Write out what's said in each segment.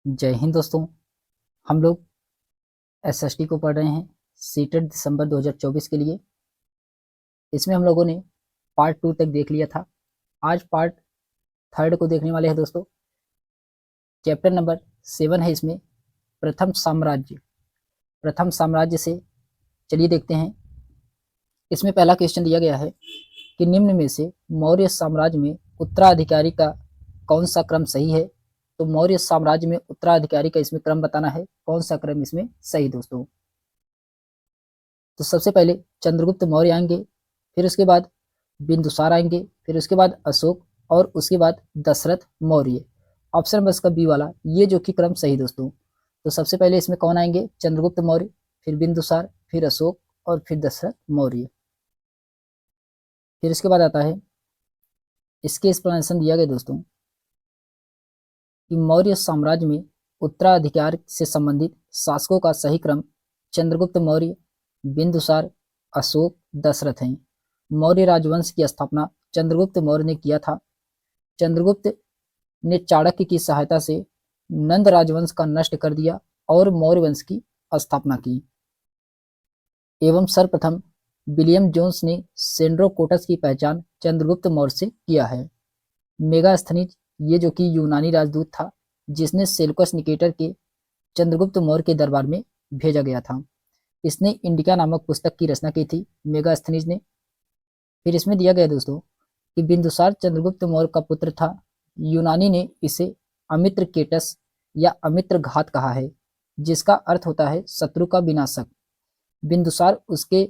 जय हिंद दोस्तों। हम लोग एसएसटी को पढ़ रहे हैं सीटेट दिसंबर 2024 के लिए। इसमें हम लोगों ने पार्ट 2 तक देख लिया था। आज पार्ट 3 को देखने वाले हैं दोस्तों। चैप्टर नंबर 7 है इसमें प्रथम साम्राज्य। प्रथम साम्राज्य से चलिए देखते हैं। इसमें पहला क्वेश्चन दिया गया है कि निम्न में से मौर्य साम्राज्य में उत्तराधिकारी का कौन सा क्रम सही है। तो मौर्य साम्राज्य में उत्तराधिकारी का इसमें क्रम बताना है, कौन सा क्रम इसमें सही दोस्तों। तो सबसे पहले चंद्रगुप्त मौर्य आएंगे, फिर उसके बाद बिंदुसार आएंगे, फिर उसके बाद अशोक और उसके बाद दशरथ मौर्य। ऑप्शन नंबर इसका बी वाला, ये जो कि क्रम सही दोस्तों। तो सबसे पहले इसमें कौन आएंगे? चंद्रगुप्त मौर्य, फिर बिंदुसार, फिर अशोक और फिर दशरथ मौर्य। फिर इसके बाद आता है, इसके एक्सप्लेनेशन दिया गया दोस्तों कि मौर्य साम्राज्य में उत्तराधिकार से संबंधित शासकों का सही क्रम चंद्रगुप्त मौर्य, बिंदुसार, अशोक, दशरथ हैं। मौर्य राजवंश की स्थापना चंद्रगुप्त मौर्य ने किया था। चंद्रगुप्त ने चाणक्य की सहायता से नंद राजवंश का नष्ट कर दिया और मौर्य वंश की स्थापना की। एवं सर्वप्रथम विलियम जोन्स ने सेंड्रोकोटस की पहचान चंद्रगुप्त मौर्य से किया है। मेगास्थनीज, ये जो कि यूनानी राजदूत था जिसने सेल्यूकस निकेटर के चंद्रगुप्त मौर्य के दरबार में भेजा गया था। इसने इंडिका नामक पुस्तक की रचना की थी मेगास्थनीज ने। फिर इसमें दिया गया दोस्तों कि बिंदुसार चंद्रगुप्त मौर्य का पुत्र था। यूनानी ने इसे अमित्र केटस या अमित्र घात कहा है, जिसका अर्थ होता है शत्रु का विनाशक। बिंदुसार उसके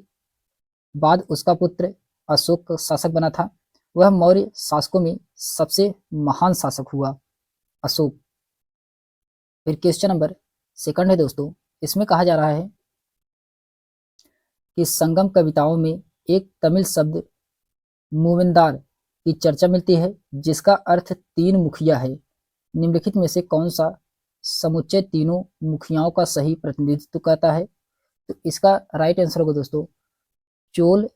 बाद उसका पुत्र अशोक शासक बना था। वह मौर्य शासकों में सबसे महान शासक हुआ, अशोक। फिर क्वेश्चन नंबर 2 है दोस्तों। इसमें कहा जा रहा है कि संगम कविताओं में एक तमिल शब्द मूविंदार की चर्चा मिलती है, जिसका अर्थ तीन मुखिया है। निम्नलिखित में से कौन सा समुच्चय तीनों मुखियाओं का सही प्रतिनिधित्व करता है? तो इसका राइट आंसर होगा दोस्तों चोल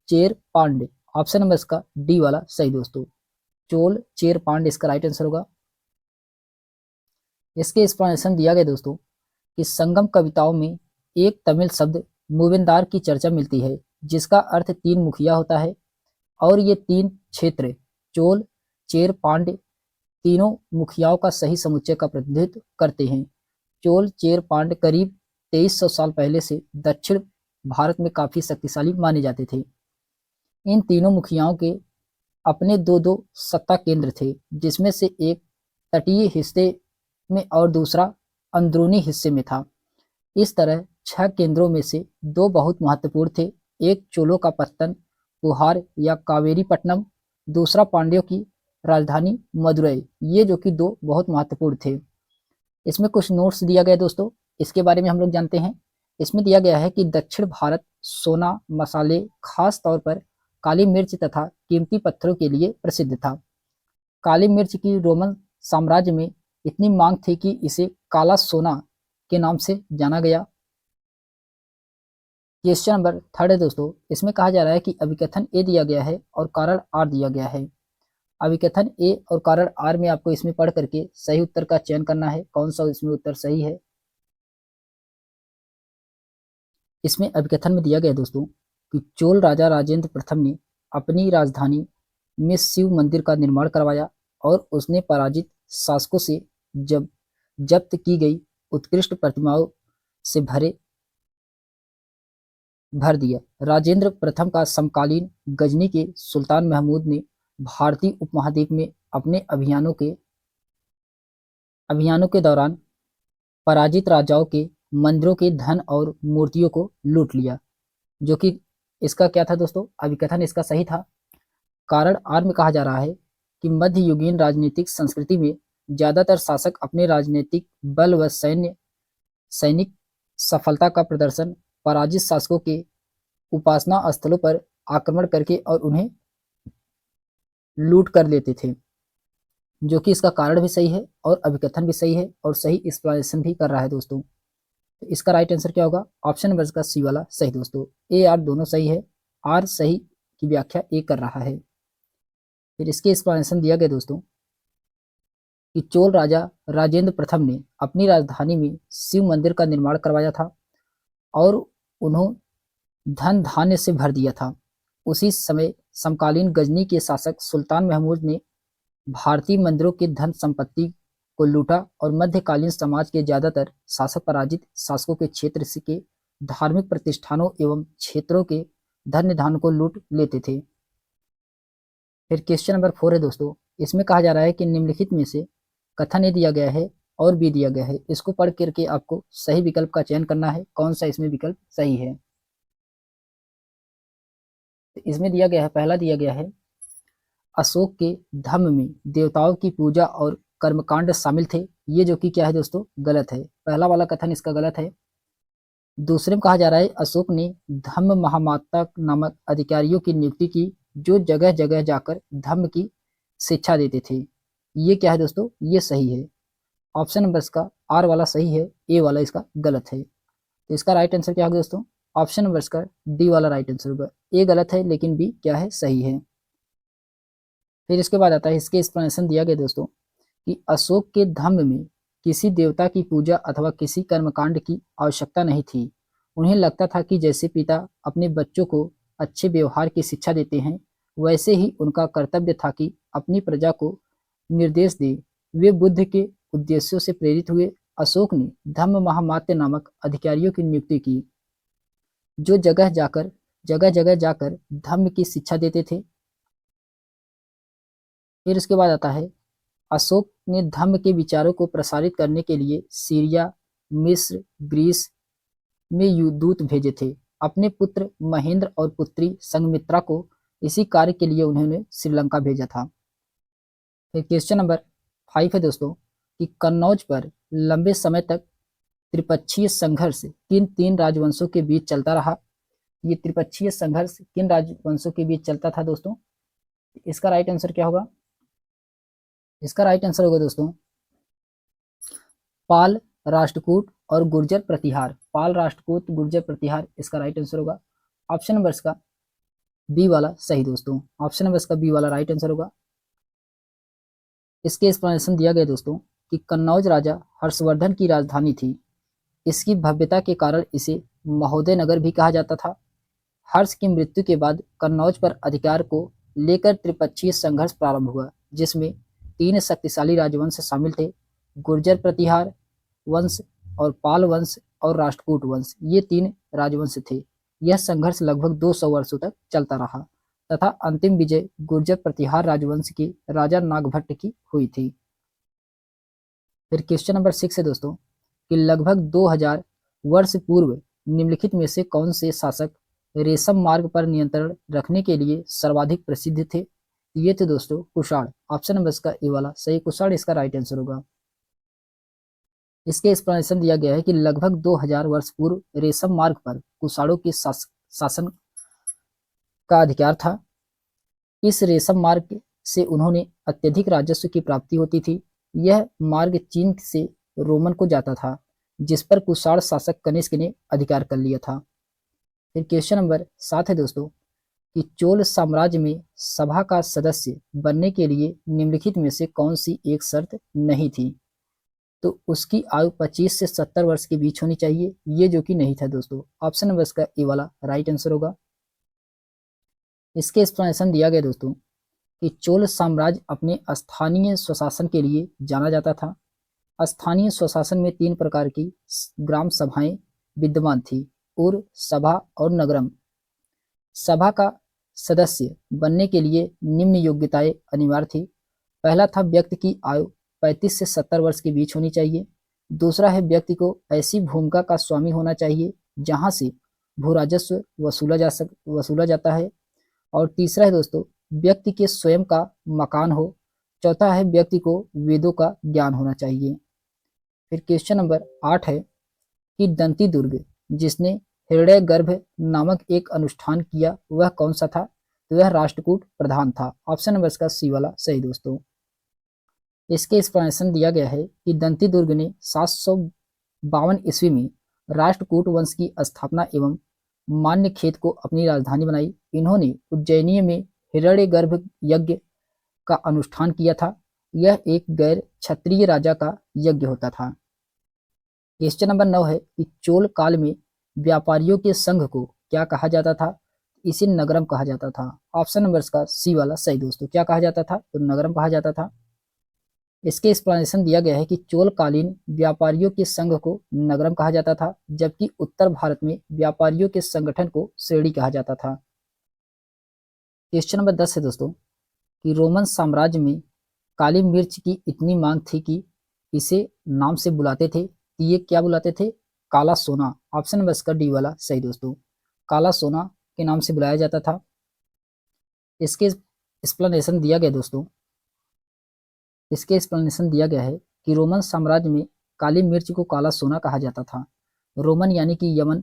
चेर पांडे। ऑप्शन नंबर इसका डी वाला सही दोस्तों, चोल चेर पांडे इसका राइट आंसर होगा। इसके एक्सप्लेनेशन दिया गया दोस्तों कि संगम कविताओं में एक तमिल शब्द मूविंदार की चर्चा मिलती है, जिसका अर्थ तीन मुखिया होता है। और ये तीन क्षेत्र चोल चेर पांड्य तीनों मुखियाओं का सही समुच्चय का प्रतिनिधित्व करते हैं। चोल चेर पांड्य करीब 2300 साल पहले से दक्षिण भारत में काफी शक्तिशाली माने जाते थे। इन तीनों मुखियाओं के अपने दो दो सत्ता केंद्र थे, जिसमें से एक तटीय हिस्से में और दूसरा अंदरूनी हिस्से में था। इस तरह 6 केंद्रों में से 2 बहुत महत्वपूर्ण थे। एक चोलों का पत्तन पुहार या कावेरीपट्टनम, दूसरा पांड्यों की राजधानी मदुरई। ये जो कि 2 बहुत महत्वपूर्ण थे। इसमें कुछ नोट्स दिया गया दोस्तों, इसके बारे में हम लोग जानते हैं। इसमें दिया गया है कि दक्षिण भारत सोना, मसाले, खास तौर पर काली मिर्च तथा कीमती पत्थरों के लिए प्रसिद्ध था। काली मिर्च की रोमन साम्राज्य में इतनी मांग थी कि इसे काला सोना के नाम से जाना गया। क्वेश्चन नंबर 3 है दोस्तों। इसमें कहा जा रहा है कि अभिकथन ए दिया गया है और कारण आर दिया गया है। अभिकथन ए और कारण आर में आपको इसमें पढ़ करके सही उत्तर का चयन करना है, कौन सा इसमें उत्तर सही है। इसमें अभिकथन में दिया गया दोस्तों कि चोल राजा राजेंद्र प्रथम ने अपनी राजधानी में शिव मंदिर का निर्माण करवाया और उसने पराजित शासकों से जब्त की गई उत्कृष्ट प्रतिमाओं से भर दिया। राजेंद्र प्रथम का समकालीन गजनी के सुल्तान महमूद ने भारतीय उपमहाद्वीप में अपने अभियानों के दौरान पराजित राजाओं के मंदिरों के धन और मूर्तियों को लूट लिया। जो कि इसका क्या था दोस्तों, अभिकथन इसका सही था। कारण आर में कहा जा रहा है कि मध्ययुगीन राजनीतिक संस्कृति में ज्यादातर शासक अपने राजनीतिक बल व सैनिक सफलता का प्रदर्शन पराजित शासकों के उपासना स्थलों पर आक्रमण करके और उन्हें लूट कर लेते थे। जो कि इसका कारण भी सही है और अभिकथन भी सही है और सही एक्सप्लेनेशन भी कर रहा है दोस्तों। तो इसका राइट आंसर क्या होगा? ऑप्शन नंबर का सी वाला सही दोस्तों, ए आर दोनों सही है। आर सही की व्याख्या ए कर रहा है। फिर इसके एक्सप्लेनेशन दिया गया दोस्तों कि चोल राजा राजेंद्र प्रथम ने अपनी राजधानी में शिव मंदिर का निर्माण करवाया था और उन्हें धन धान्य से भर दिया था। उसी समय समकालीन गजनी के शासक सुल्तान महमूद ने भारतीय मंदिरों की धन संपत्ति को लूटा और मध्यकालीन समाज के ज्यादातर शासक पराजित शासकों के क्षेत्र के धार्मिक प्रतिष्ठानों एवं क्षेत्रों के धन्य धान को लूट लेते थे। फिर क्वेश्चन नंबर 4 है दोस्तों, इसमें कहा जा रहा है कि निम्नलिखित में से कथन ए दिया गया है और बी दिया गया है, इसको पढ़ करके आपको सही विकल्प का चयन करना है, कौन सा इसमें विकल्प सही है। तो इसमें दिया गया है, पहला दिया गया है अशोक के धम्म में देवताओं की पूजा और कर्मकांड शामिल थे, ये जो कि क्या है दोस्तों, गलत है, पहला वाला कथन इसका गलत है। दूसरे में कहा जा रहा है अशोक ने धम्म महामाता नामक अधिकारियों की नियुक्ति की जो जगह जगह जाकर धम्म की शिक्षा देते थे, ये क्या है दोस्तों, ये सही है। ऑप्शन नंबर इसका आर वाला सही है, ए वाला इसका गलत है। तो इसका राइट आंसर क्या होगा दोस्तों, ऑप्शन नंबर इसका डी वाला राइट आंसर होगा। ए गलत है लेकिन बी क्या है, सही है। फिर इसके बाद आता है, इसके एक्सप्लेनेशन दिया गया दोस्तों कि अशोक के धम्म में किसी देवता की पूजा अथवा किसी कर्मकांड की आवश्यकता नहीं थी। उन्हें लगता था कि जैसे पिता अपने बच्चों को अच्छे व्यवहार की शिक्षा देते हैं, वैसे ही उनका कर्तव्य था कि अपनी प्रजा को निर्देश दे। वे बुद्ध के उद्देश्यों से प्रेरित हुए। अशोक ने धम्म महामात्य नामक अधिकारियों की नियुक्ति की जो जगह जगह जाकर धम्म की शिक्षा देते थे। फिर इसके बाद आता है, अशोक ने धम्म के विचारों को प्रसारित करने के लिए सीरिया, मिस्र, ग्रीस में दूत भेजे थे। अपने पुत्र महेंद्र और पुत्री संघमित्रा को इसी कार्य के लिए उन्होंने श्रीलंका भेजा था। फिर क्वेश्चन नंबर 5 है दोस्तों कि कन्नौज पर लंबे समय तक त्रिपक्षीय संघर्ष किन तीन राजवंशों के बीच चलता रहा। ये त्रिपक्षीय संघर्ष किन राजवंशों के बीच चलता था दोस्तों, इसका राइट आंसर क्या होगा, इसका राइट आंसर होगा दोस्तों पाल, राष्ट्रकूट और गुर्जर प्रतिहार। पाल, राष्ट्रकूट, गुर्जर प्रतिहार, इसका राइट आंसर होगा। ऑप्शन नंबर इसका बी वाला सही दोस्तों, ऑप्शन नंबर इसका बी वाला राइट आंसर होगा। इसके एक्सप्लेनेशन दिया गया दोस्तों कि कन्नौज राजा हर्षवर्धन की राजधानी थी। इसकी भव्यता के कारण इसे महोदय नगर भी कहा जाता था। हर्ष की मृत्यु के बाद कन्नौज पर अधिकार को लेकर त्रिपक्षीय संघर्ष प्रारंभ हुआ, जिसमें तीन शक्तिशाली राजवंश शामिल थे, गुर्जर प्रतिहार वंश और पाल वंश और राष्ट्रकूट वंश। ये तीन राजवंश थे। यह संघर्ष लगभग 200 वर्षों तक चलता रहा तथा अंतिम विजय गुर्जर प्रतिहार राजवंश के राजा नागभट्ट की हुई थी। फिर क्वेश्चन नंबर 6 है दोस्तों कि लगभग 2000 वर्ष पूर्व निम्नलिखित में से कौन से शासक रेशम मार्ग पर नियंत्रण रखने के लिए सर्वाधिक प्रसिद्ध थे। ये थे दोस्तों कुषाण। ऑप्शन नंबर इसका ए वाला सही, कुषाण इसका राइट आंसर होगा। इसके एक्सप्लेनेशन दिया गया है कि लगभग 2000 वर्ष पूर्व रेशम मार्ग पर कुषाणों के शासन का अधिकार था। इस रेशम मार्ग से उन्होंने अत्यधिक राजस्व की प्राप्ति होती थी। यह मार्ग चीन से रोमन को जाता था, जिस पर कुषाण शासक कनिष्क ने अधिकार कर लिया था। फिर क्वेश्चन नंबर 7 है दोस्तों कि चोल साम्राज्य में सभा का सदस्य बनने के लिए निम्नलिखित में से कौन सी एक शर्त नहीं थी। तो उसकी आयु 25 से 70 वर्ष के बीच होनी चाहिए, ये जो कि नहीं था दोस्तों। ऑप्शन नंबर इसका ए वाला राइट आंसर होगा। इसके एक्सप्लेनेशन दिया गया दोस्तों कि चोल साम्राज्य अपने स्थानीय स्वशासन के लिए जाना जाता था। स्थानीय स्वशासन में 3 प्रकार की ग्राम सभाएं विद्यमान थी, उर, सभा और नगरम। सभा का सदस्य बनने के लिए निम्न योग्यताएं अनिवार्य थी। पहला था व्यक्ति की आयु 35 से 70 वर्ष के बीच होनी चाहिए। दूसरा है व्यक्ति को ऐसी भूमिका का स्वामी होना चाहिए जहां से भू राजस्व वसूला जाता है। और तीसरा है दोस्तों व्यक्ति के स्वयं का मकान हो। चौथा है व्यक्ति को वेदों का ज्ञान होना चाहिए। फिर क्वेश्चन नंबर 8 है कि दंती दुर्ग जिसने हृदय गर्भ नामक एक अनुष्ठान किया वह कौन सा था। तो वह राष्ट्रकूट प्रधान था। ऑप्शन नंबर इसका सी वाला सही दोस्तों। इसके एक्सप्लेनेशन दिया गया है कि दंती दुर्ग ने 752 ईस्वी में राष्ट्रकूट वंश की स्थापना एवं मान्य खेत को अपनी राजधानी बनाई। इन्होंने उज्जैनी में हिरण्य गर्भ यज्ञ का अनुष्ठान किया था। यह एक गैर क्षत्रिय राजा का यज्ञ होता था। क्वेश्चन नंबर 9 है कि चोल काल में व्यापारियों के संघ को क्या कहा जाता था? इसे नगरम कहा जाता था। ऑप्शन नंबर इसका सी वाला सही दोस्तों। क्या कहा जाता था? तो नगरम कहा जाता था। इसके एक्सप्लेनेशन दिया गया है कि चोलकालीन व्यापारियों के संघ को नगरम कहा जाता था, जबकि उत्तर भारत में व्यापारियों के संगठन को श्रेणी कहा जाता था। क्वेश्चन नंबर 10 है दोस्तों कि रोमन साम्राज्य में काली मिर्च की इतनी मांग थी कि इसे नाम से बुलाते थे। ये क्या बुलाते थे? काला सोना। ऑप्शन नंबर इसका डी वाला सही दोस्तों। काला सोना के नाम से बुलाया जाता था। इसके एक्सप्लेनेशन दिया गया दोस्तों, इसके एक्सप्लेनेशन दिया गया है कि रोमन साम्राज्य में काली मिर्च को काला सोना कहा जाता था। रोमन यानी कि यमन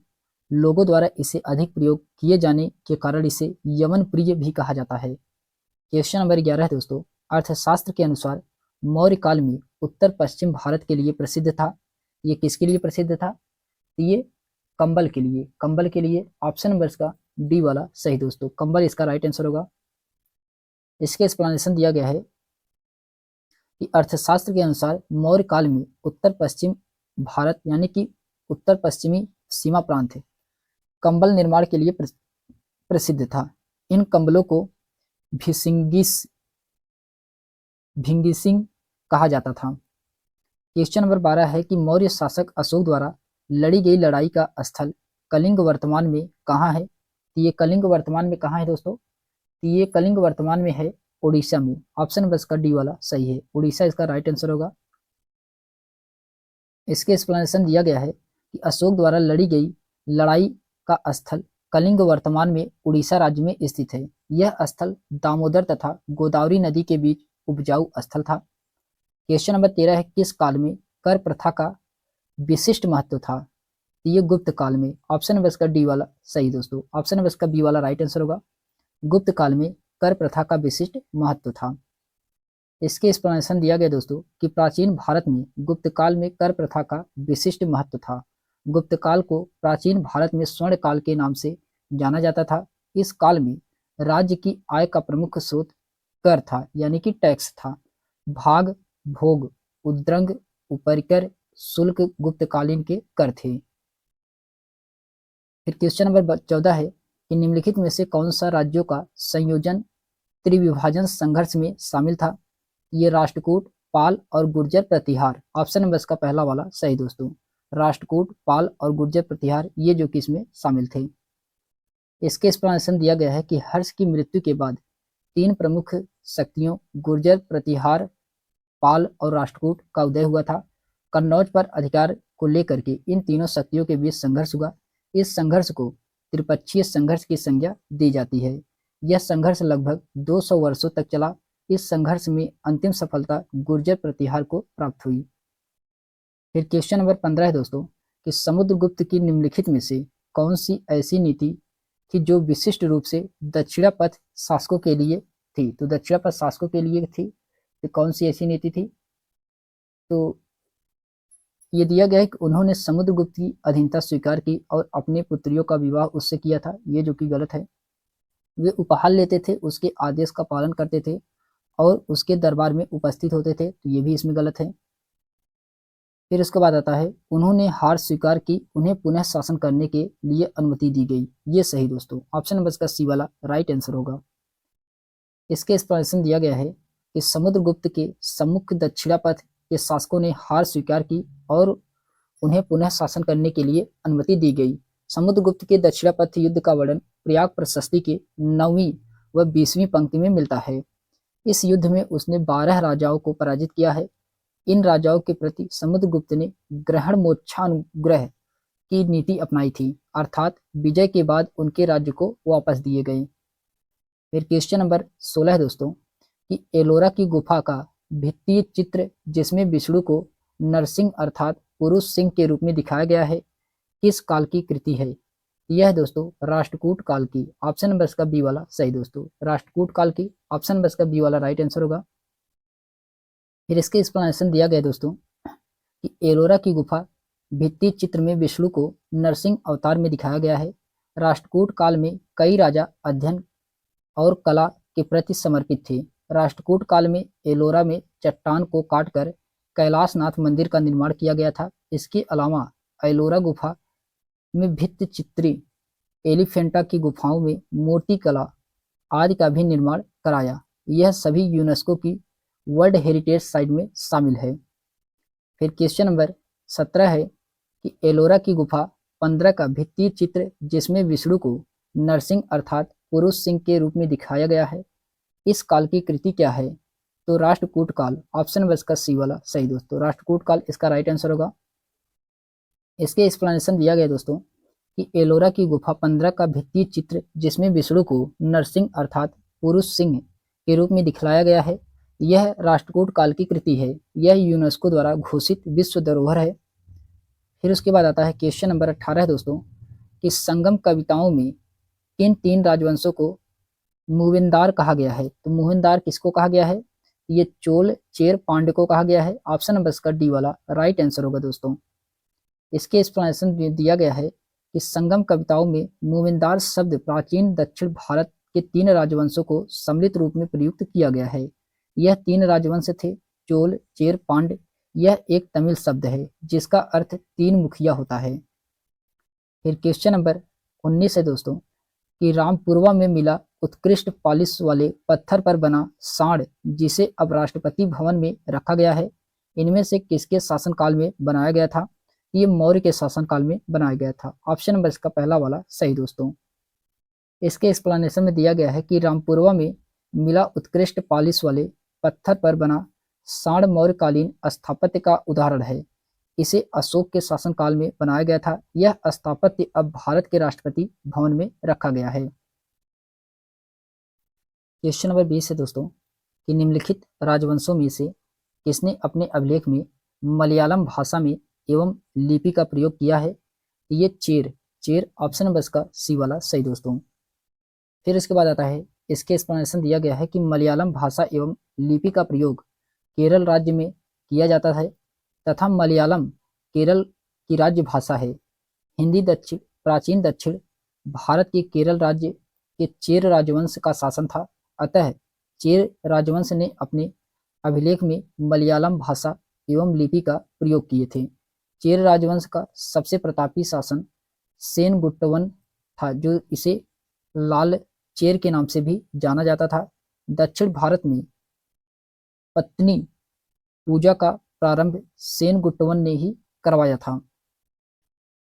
लोगों द्वारा इसे अधिक प्रयोग किए जाने के कारण इसे यमन प्रिय भी कहा जाता है। क्वेश्चन नंबर 11 है दोस्तों। अर्थशास्त्र के अनुसार मौर्य काल में उत्तर पश्चिम भारत के लिए प्रसिद्ध था। ये किसके लिए प्रसिद्ध था? ये कंबल के लिए। कंबल के लिए ऑप्शन नंबर इसका डी वाला सही दोस्तों। कंबल इसका राइट आंसर होगा। इसके एक्सप्लेनेशन दिया गया है कि अर्थशास्त्र के अनुसार मौर्य काल में उत्तर पश्चिम भारत यानी कि उत्तर पश्चिमी सीमा प्रांत है कंबल निर्माण के लिए प्रसिद्ध था। इन कंबलों को भिंगिसिंग कहा जाता था। क्वेश्चन नंबर 12 है कि मौर्य शासक अशोक द्वारा लड़ी गई लड़ाई का स्थल कलिंग वर्तमान में कहाँ है? तो ये कलिंग वर्तमान में कहाँ है दोस्तों? तो ये कलिंग वर्तमान में है उड़ीसा में। ऑप्शन बस का डी वाला सही है। उड़ीसा इसका राइट आंसर होगा। इसके एक्सप्लेनेशन दिया गया है कि अशोक द्वारा लड़ी गई लड़ाई का स्थल कलिंग वर्तमान में उड़ीसा राज्य में स्थित है। यह स्थल दामोदर तथा गोदावरी नदी के बीच उपजाऊ स्थल था। क्वेश्चन नंबर 13 है किस काल में कर प्रथा का विशिष्ट महत्व था? ये गुप्त काल में। ऑप्शन नंबर इसका डी वाला सही दोस्तों। ऑप्शन नंबर इसका बी वाला राइट आंसर होगा। गुप्त काल में कर प्रथा का विशिष्ट महत्व था। इसके एक्सप्लेनेशन दिया गया दोस्तों कि प्राचीन भारत में गुप्त काल में कर प्रथा का विशिष्ट महत्व था। गुप्त काल को प्राचीन भारत में स्वर्ण काल के नाम से जाना जाता था। इस काल में राज्य की आय का प्रमुख स्रोत कर था यानी कि टैक्स था। भाग, भोग, उद्रंग, उपरिकर, शुल्क गुप्तकालीन के कर थे। फिर क्वेश्चन नंबर 14 है कि निम्नलिखित में से कौन सा राज्यों का संयोजन त्रिविभाजन संघर्ष में शामिल था? ये राष्ट्रकूट, पाल और गुर्जर प्रतिहार। ऑप्शन नंबर इसका पहला वाला सही दोस्तों। राष्ट्रकूट, पाल और गुर्जर प्रतिहार ये जो कि इसमें शामिल थे। इसके एक्सप्लेनेशन दिया गया है कि हर्ष की मृत्यु के बाद तीन प्रमुख शक्तियों गुर्जर प्रतिहार, पाल और राष्ट्रकूट का उदय हुआ था। कन्नौज पर अधिकार को लेकर के इन तीनों शक्तियों के बीच संघर्ष हुआ। इस संघर्ष को त्रिपक्षीय संघर्ष की संज्ञा दी जाती है। यह संघर्ष लगभग 200 वर्षों तक चला। इस संघर्ष में अंतिम सफलता गुर्जर प्रतिहार को प्राप्त हुई। फिर क्वेश्चन नंबर 15 है दोस्तों कि समुद्रगुप्त की निम्नलिखित में से कौन सी ऐसी नीति थी जो विशिष्ट रूप से दक्षिणापथ शासकों के लिए थी? तो दक्षिणापथ शासकों के लिए थी तो कौन सी ऐसी नीति थी? तो ये दिया गया है कि उन्होंने समुद्रगुप्त की अधीनता स्वीकार की और अपने पुत्रियों का विवाह उससे किया था। ये जो कि गलत है। वे उपहार लेते थे, उसके आदेश का पालन करते थे और उसके दरबार में उपस्थित होते थे। तो ये भी इसमें गलत है। फिर उसके बाद आता है उन्होंने हार स्वीकार की, उन्हें पुनः शासन करने के लिए अनुमति दी गई। ये सही दोस्तों। ऑप्शन नंबर का सी वाला राइट आंसर होगा। इसके एक्सप्लेनेशन दिया गया है कि समुद्रगुप्त के सम्मुख दक्षिणापथ के शासकों ने हार स्वीकार की और उन्हें पुनः शासन करने के लिए अनुमति दी गई। समुद्रगुप्त के दक्षिणापथ युद्ध का वर्णन प्रयाग प्रशस्ति के 9वीं व 20वीं पंक्ति में मिलता है। इस युद्ध में उसने 12 राजाओं को पराजित किया है। इन राजाओं के प्रति समुद्रगुप्त ने ग्रहण मोक्षानुग्रह की नीति अपनाई थी, अर्थात विजय के बाद उनके राज्य को वापस दिए गए। फिर क्वेश्चन नंबर 16 दोस्तों कि एलोरा की गुफा का भित्ति चित्र जिसमें विष्णु को नरसिंह अर्थात पुरुष सिंह के रूप में दिखाया गया है किस काल की कृति है? यह दोस्तों राष्ट्रकूट काल की। ऑप्शन नंबर इसका बी वाला सही दोस्तों। राष्ट्रकूट काल की। ऑप्शन नंबर इसका बी वाला राइट आंसर होगा। फिर इसके एक्सप्लेनेशन दिया गया दोस्तों कि एलोरा की गुफा भित्ति चित्र में विष्णु को नरसिंह अवतार में दिखाया गया है। राष्ट्रकूट काल में कई राजा अध्ययन और कला के प्रति समर्पित थे। राष्ट्रकूट काल में एलोरा में चट्टान को काटकर कैलाशनाथ मंदिर का निर्माण किया गया था। इसके अलावा एलोरा गुफा में भित्ति चित्री, एलिफेंटा की गुफाओं में मूर्ति कला आदि का भी निर्माण कराया। यह सभी यूनेस्को की वर्ल्ड हेरिटेज साइट में शामिल है। फिर क्वेश्चन नंबर 17 है कि एलोरा की गुफा 15 का भित्ति चित्र जिसमें विष्णु को नरसिंह अर्थात पुरुष सिंह के रूप में दिखाया गया है, इस काल की कृति क्या है? तो राष्ट्रकूट काल, ऑप्शन नंबर इसका सी वाला सही दोस्तों, राष्ट्रकूट काल इसका राइट आंसर होगा। इसके एक्सप्लेनेशन दिया गया दोस्तों कि एलोरा की गुफा 15 का भित्ति चित्र जिसमें विष्णु को नरसिंह अर्थात पुरुष सिंह के रूप में दिखलाया गया है, यह राष्ट्रकूट काल की कृति है। यह यूनेस्को द्वारा घोषित विश्व धरोहर है। फिर उसके बाद आता है क्वेश्चन नंबर 18 दोस्तों कि संगम कविताओं में किन 3 राजवंशों को मूविंदार कहा गया है? तो मूविंदार किसको कहा गया है? ये चोल, चेर, पांड्य को कहा गया है। ऑप्शन नंबर इसका डी वाला राइट आंसर होगा दोस्तों। इसके एक्सप्लेनेशन दिया गया है कि संगम कविताओं में मूविंदार शब्द प्राचीन दक्षिण भारत के 3 राजवंशों को सम्मिलित रूप में प्रयुक्त किया गया है। यह 3 राजवंश थे चोल, चेर, पांड्य। यह एक तमिल शब्द है जिसका अर्थ 3 मुखिया होता है। फिर क्वेश्चन नंबर 19 है दोस्तों कि रामपुरवा में मिला उत्कृष्ट पॉलिश वाले पत्थर पर बना सांड जिसे अब राष्ट्रपति भवन में रखा गया है, इनमें से किसके शासनकाल में बनाया गया था? ये मौर्य के शासनकाल में बनाया गया था। ऑप्शन नंबर इसका पहला वाला सही दोस्तों। इसके एक्सप्लेनेशन में दिया गया है कि रामपुरवा में मिला उत्कृष्ट पॉलिश वाले पत्थर पर बना सांड मौर्यकालीन स्थापत्य का उदाहरण है। इसे अशोक के शासनकाल में बनाया गया था। यह स्थापत्य अब भारत के राष्ट्रपति भवन में रखा गया है। क्वेश्चन नंबर 20 है दोस्तों कि निम्नलिखित राजवंशों में से किसने अपने अभिलेख में मलयालम भाषा में एवं लिपि का प्रयोग किया है? ये चेर ऑप्शन नंबर इसका सी वाला सही दोस्तों। फिर इसके बाद आता है इसके एक्सप्लेनेशन दिया गया है कि मलयालम भाषा एवं लिपि का प्रयोग केरल राज्य में किया जाता है तथा मलयालम केरल की राज्य भाषा है। हिंदी प्राचीन दक्षिण भारत के केरल राज्य के चेर राजवंश का शासन था। अतः चेर राजवंश ने अपने अभिलेख में मलयालम भाषा एवं लिपि का प्रयोग किए थे। चेर राजवंश का सबसे प्रतापी शासन सेनगुट्टवन था जो इसे लाल चेर के नाम से भी जाना जाता था। दक्षिण भारत में पत्नी पूजा का प्रारंभ सेनगुट्टवन ने ही करवाया था।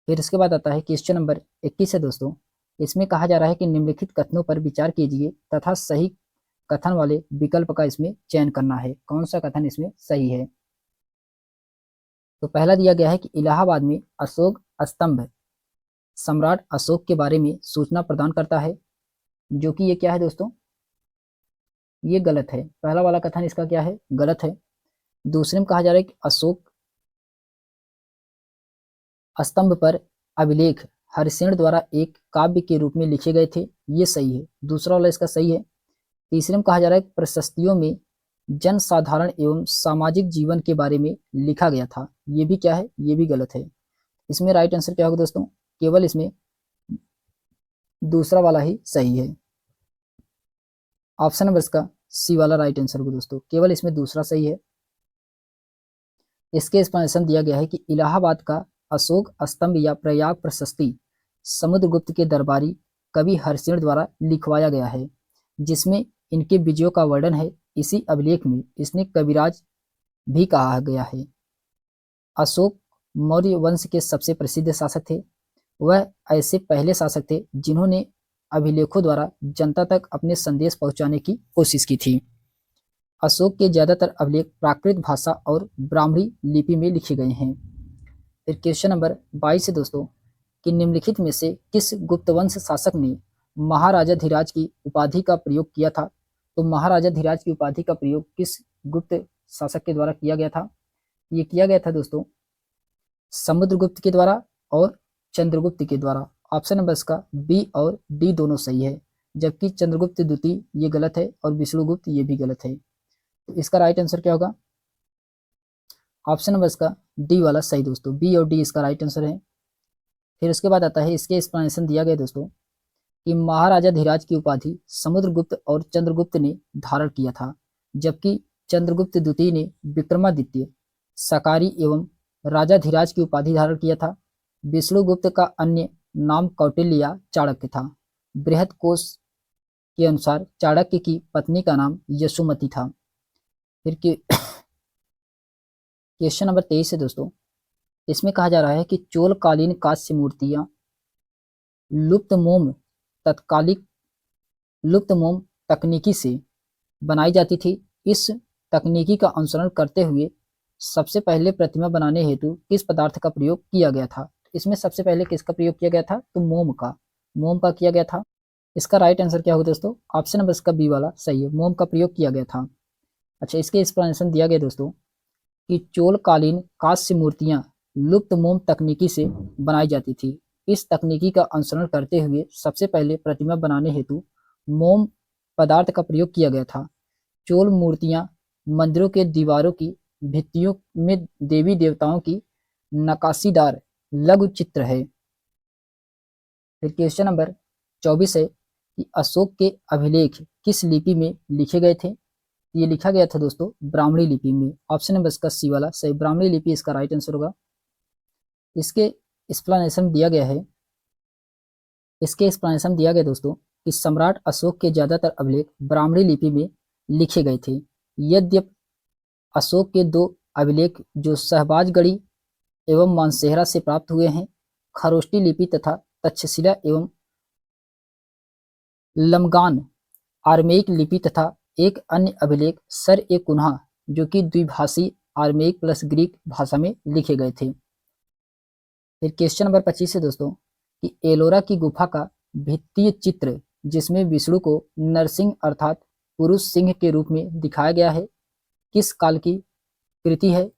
फिर इसके बाद आता है क्वेश्चन नंबर 21 है दोस्तों। इसमें कहा जा रहा है कि निम्नलिखित कथनों पर विचार कीजिए तथा सही कथन वाले विकल्प का इसमें चयन करना है। कौन सा कथन इसमें सही है? तो पहला दिया गया है कि इलाहाबाद में अशोक स्तंभ सम्राट अशोक के बारे में सूचना प्रदान करता है, जो कि ये क्या है दोस्तों? ये गलत है। पहला वाला कथन इसका क्या है? गलत है। दूसरे में कहा जा रहा है कि अशोक स्तंभ पर अभिलेख हरिसेन द्वारा एक काव्य के रूप में लिखे गए थे, ये सही है। दूसरा वाला इसका सही है। तीसरे में कहा जा रहा है कि प्रशस्तियों में जन साधारण एवं सामाजिक जीवन के बारे में लिखा गया था, ये भी क्या है? ये भी गलत है। इसमें राइट आंसर क्या होगा दोस्तों? केवल इसमें दूसरा वाला ही सही है। ऑप्शन नंबर इसका सी वाला राइट आंसर होगा दोस्तों, केवल इसमें दूसरा सही है। इसके एक्सप्लेनेशन दिया गया है कि इलाहाबाद का अशोक स्तंभ या प्रयाग प्रशस्ति समुद्रगुप्त के दरबारी कवि हरिसेन द्वारा लिखवाया गया है, जिसमें इनके विजयों का वर्णन है। इसी अभिलेख में इसने कविराज भी कहा गया है। अशोक मौर्य वंश के सबसे प्रसिद्ध शासक थे। वह ऐसे पहले शासक थे जिन्होंने अभिलेखों द्वारा जनता तक अपने संदेश पहुंचाने की कोशिश की थी। अशोक के ज्यादातर अभिलेख प्राकृत भाषा और ब्राह्मणी लिपि में लिखे गए हैं। फिर क्वेश्चन नंबर 22 है दोस्तों कि निम्नलिखित में से किस गुप्तवंश शासक ने महाराजा धीराज की उपाधि का प्रयोग किया था? तो महाराजा धीराज की उपाधि का प्रयोग किस गुप्त शासक के द्वारा किया गया था? ये किया गया था दोस्तों समुद्रगुप्त के द्वारा और चंद्रगुप्त के द्वारा। ऑप्शन नंबर इसका बी और डी दोनों सही है, जबकि चंद्रगुप्त द्वितीय ये गलत है और विष्णुगुप्त ये भी गलत है। तो इसका राइट आंसर क्या होगा? ऑप्शन नंबर इसका डी वाला सही दोस्तों, बी और डी इसका राइट आंसर है। फिर उसके बाद आता है इसके एक्सप्लेनेशन दिया गया दोस्तों कि महाराजा धीराज की उपाधि समुद्रगुप्त और चंद्रगुप्त ने धारण किया था, जबकि चंद्रगुप्त द्वितीय ने विक्रमादित्य, सकारी एवं राजाधिराज की उपाधि धारण किया था। विष्णुगुप्त का अन्य नाम कौटिल्य या चाणक्य था। बृहत्कोश के अनुसार चाणक्य की पत्नी का नाम यशोमती था। फिर क्वेश्चन नंबर 23 है दोस्तों, इसमें कहा जा रहा है कि चोलकालीन कांस्य मूर्तियां तत्कालिक लुप्त मोम तकनीकी से बनाई जाती थी। इस तकनीकी का अनुसरण करते हुए सबसे पहले प्रतिमा बनाने हेतु किस पदार्थ का प्रयोग किया गया था? इसमें सबसे पहले किसका प्रयोग किया गया था? तो मोम का किया गया था। इसका राइट आंसर क्या होगा दोस्तों? ऑप्शन नंबर इसका बी वाला सही है, मोम का प्रयोग किया गया था। अच्छा, इसके एक्सप्लेनेशन दिया गया दोस्तों कि चोलकालीन कांस्य मूर्तियां लुप्त मोम तकनीकी से बनाई जाती थी। इस तकनीकी का अनुसरण करते हुए सबसे पहले प्रतिमा बनाने हेतु मोम पदार्थ का प्रयोग किया गया था। चोल मूर्तियां मंदिरों के दीवारों की भित्तियों में देवी देवताओं की नकाशीदार लघु चित्र है। फिर क्वेश्चन नंबर 24 है कि अशोक के अभिलेख किस लिपि में लिखे गए थे? ये लिखा गया था दोस्तों ब्राह्मणी लिपि में। ऑप्शन नंबर इसका सी वाला सही, ब्राह्मणी लिपि इसका राइट आंसर होगा। इसके एक्सप्लेनेशन दिया गया है, दोस्तों कि सम्राट अशोक के ज्यादातर अभिलेख ब्राह्मणी लिपि में लिखे गए थे। यद्यपि अशोक के 2 अभिलेख जो शहबाजगढ़ी एवं मानसेहरा से प्राप्त हुए हैं, खरोष्टी लिपि तथा तक्षशिला एवं लमगान आर्मेयिक लिपि तथा एक अन्य अभिलेख सर-ए-कुन्हा जो कि द्विभाषी आर्मेयिक प्लस ग्रीक भाषा में लिखे गए थे। फिर क्वेश्चन नंबर 25 है दोस्तों कि एलोरा की गुफा का भित्तीय चित्र जिसमें विष्णु को नरसिंह अर्थात पुरुष सिंह के रूप में दिखाया गया है, किस काल की कृति है?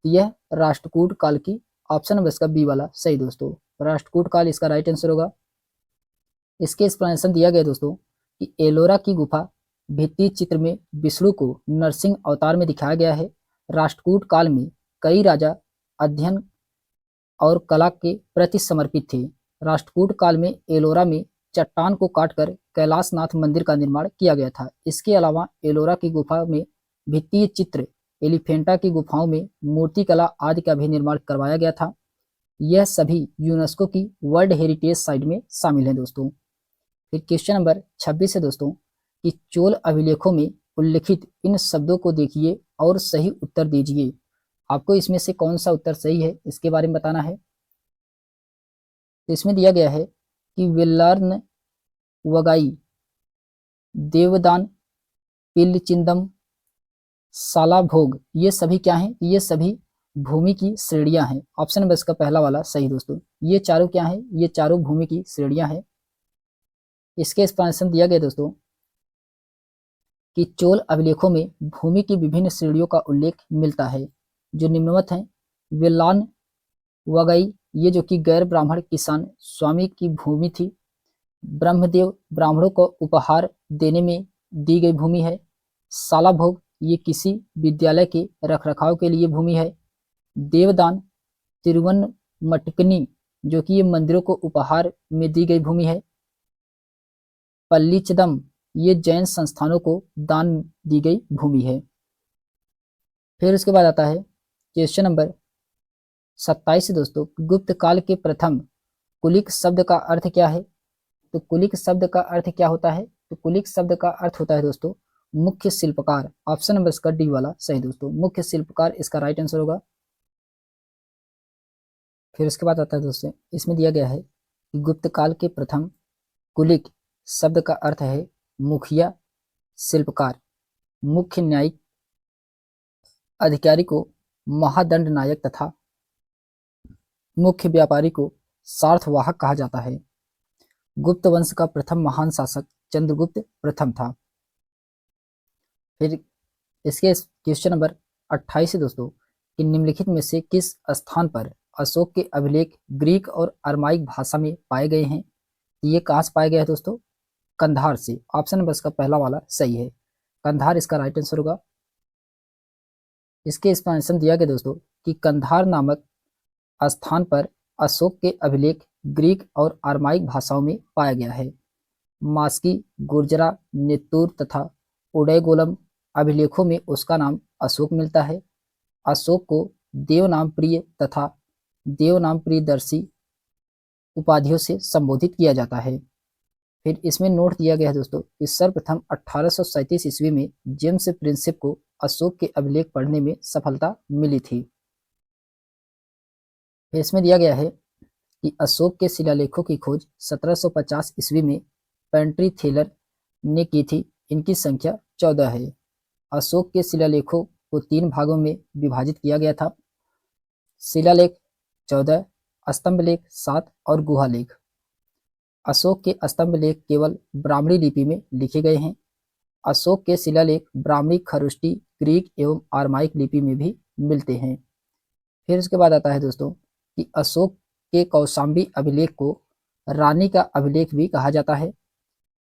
यह राष्ट्रकूट काल की। ऑप्शन नंबर इसका बी वाला सही दोस्तों, राष्ट्रकूट काल इसका राइट आंसर होगा। इसके एक्सप्लेनेशन दिया गया दोस्तों कि एलोरा की गुफा भित्ति चित्र में विष्णु को नरसिंह अवतार में दिखाया गया है। राष्ट्रकूट काल में कई राजा अध्ययन और कला के प्रति समर्पित थे। राष्ट्रकूट काल में एलोरा में चट्टान को काटकर कैलाशनाथ मंदिर का निर्माण किया गया था। इसके अलावा एलोरा की गुफा में भित्तीय चित्र, एलिफेंटा की गुफाओं में मूर्ति कला आदि का भी निर्माण करवाया गया था। यह सभी यूनेस्को की वर्ल्ड हेरिटेज साइट में शामिल है दोस्तों। फिर क्वेश्चन नंबर 26 है दोस्तों कि चोल अभिलेखों में उल्लिखित इन शब्दों को देखिए और सही उत्तर दीजिए। आपको इसमें से कौन सा उत्तर सही है इसके बारे में बताना है। तो इसमें दिया गया है कि वेल्लार्न वगाई, देवदान, पिलचिंदम, सालाभोग, ये सभी क्या हैं? ये सभी भूमि की श्रेणियां हैं। ऑप्शन नंबर इसका पहला वाला सही दोस्तों, ये चारों क्या हैं? ये चारों भूमि की श्रेणियां हैं। इसके एक्सप्लेनेशन दिया गया दोस्तों कि चोल अभिलेखों में भूमि की विभिन्न श्रेणियों का उल्लेख मिलता है जो निम्नवत हैं। वेल्लान वगई, ये जो कि गैर ब्राह्मण किसान स्वामी की भूमि थी। ब्रह्मदेव, ब्राह्मणों को उपहार देने में दी गई भूमि है। सालाभोग, ये किसी विद्यालय के रखरखाव के लिए भूमि है। देवदान, तिरुवनमटकनी, जो कि ये मंदिरों को उपहार में दी गई भूमि है। पल्लीचदम, ये जैन संस्थानों को दान दी गई भूमि है। फिर उसके बाद आता है क्वेश्चन नंबर 27 दोस्तों, गुप्त काल के प्रथम कुलिक शब्द का अर्थ क्या है? तो कुलिक शब्द का अर्थ क्या होता है? तो कुलिक शब्द का अर्थ होता है दोस्तों मुख्य शिल्पकार। ऑप्शन नंबर इसका डी वाला सही दोस्तों, मुख्य शिल्पकार इसका राइट आंसर होगा। फिर उसके बाद आता है दोस्तों, इसमें दिया गया है कि गुप्त काल के प्रथम कुलिक शब्द का अर्थ है मुखिया शिल्पकार। मुख्य न्यायिक अधिकारी को महादंड नायक तथा मुख्य व्यापारी को सार्थवाहक कहा जाता है। गुप्त वंश का प्रथम महान शासक चंद्रगुप्त प्रथम था। फिर इसके क्वेश्चन नंबर 28 दोस्तों कि निम्नलिखित में से किस स्थान पर अशोक के अभिलेख ग्रीक और अरमाइक भाषा में पाए गए हैं? ये कहाँ से पाए गए हैं दोस्तों? कंधार से। ऑप्शन नंबर इसका पहला वाला सही है, कंधार इसका राइट आंसर होगा। इसके एक्सप्लेनेशन दिया गया दोस्तों कि कंधार नामक स्थान पर अशोक के अभिलेख ग्रीक और अरमाइक भाषाओं में पाया गया है। मास्की, गुर्जरा, नेत्तूर तथा उडयगोलम अभिलेखों में उसका नाम अशोक मिलता है। अशोक को देवनाम प्रिय तथा देवनाम प्रियदर्शी उपाधियों से संबोधित किया जाता है। फिर इसमें नोट दिया गया है दोस्तों कि सर्वप्रथम 1837 ईस्वी में जेम्स प्रिंसेप को अशोक के अभिलेख पढ़ने में सफलता मिली थी। फिर इसमें दिया गया है कि अशोक के शिलालेखों की खोज 1750 ईस्वी में पेंट्री थेलर ने की थी। इनकी संख्या 14 है। अशोक के शिलालेखों को 3 भागों में विभाजित किया गया था। शिलालेख 14, स्तंभलेख 7 और गुहालेख। अशोक के स्तंभलेख केवल ब्राह्मणी लिपि में लिखे गए हैं। अशोक के शिलालेख ब्राह्मणी, खरुष्टी, ग्रीक एवं आरमाइक लिपि में भी मिलते हैं। फिर उसके बाद आता है दोस्तों कि अशोक के कौशाम्बी अभिलेख को रानी का अभिलेख भी कहा जाता है।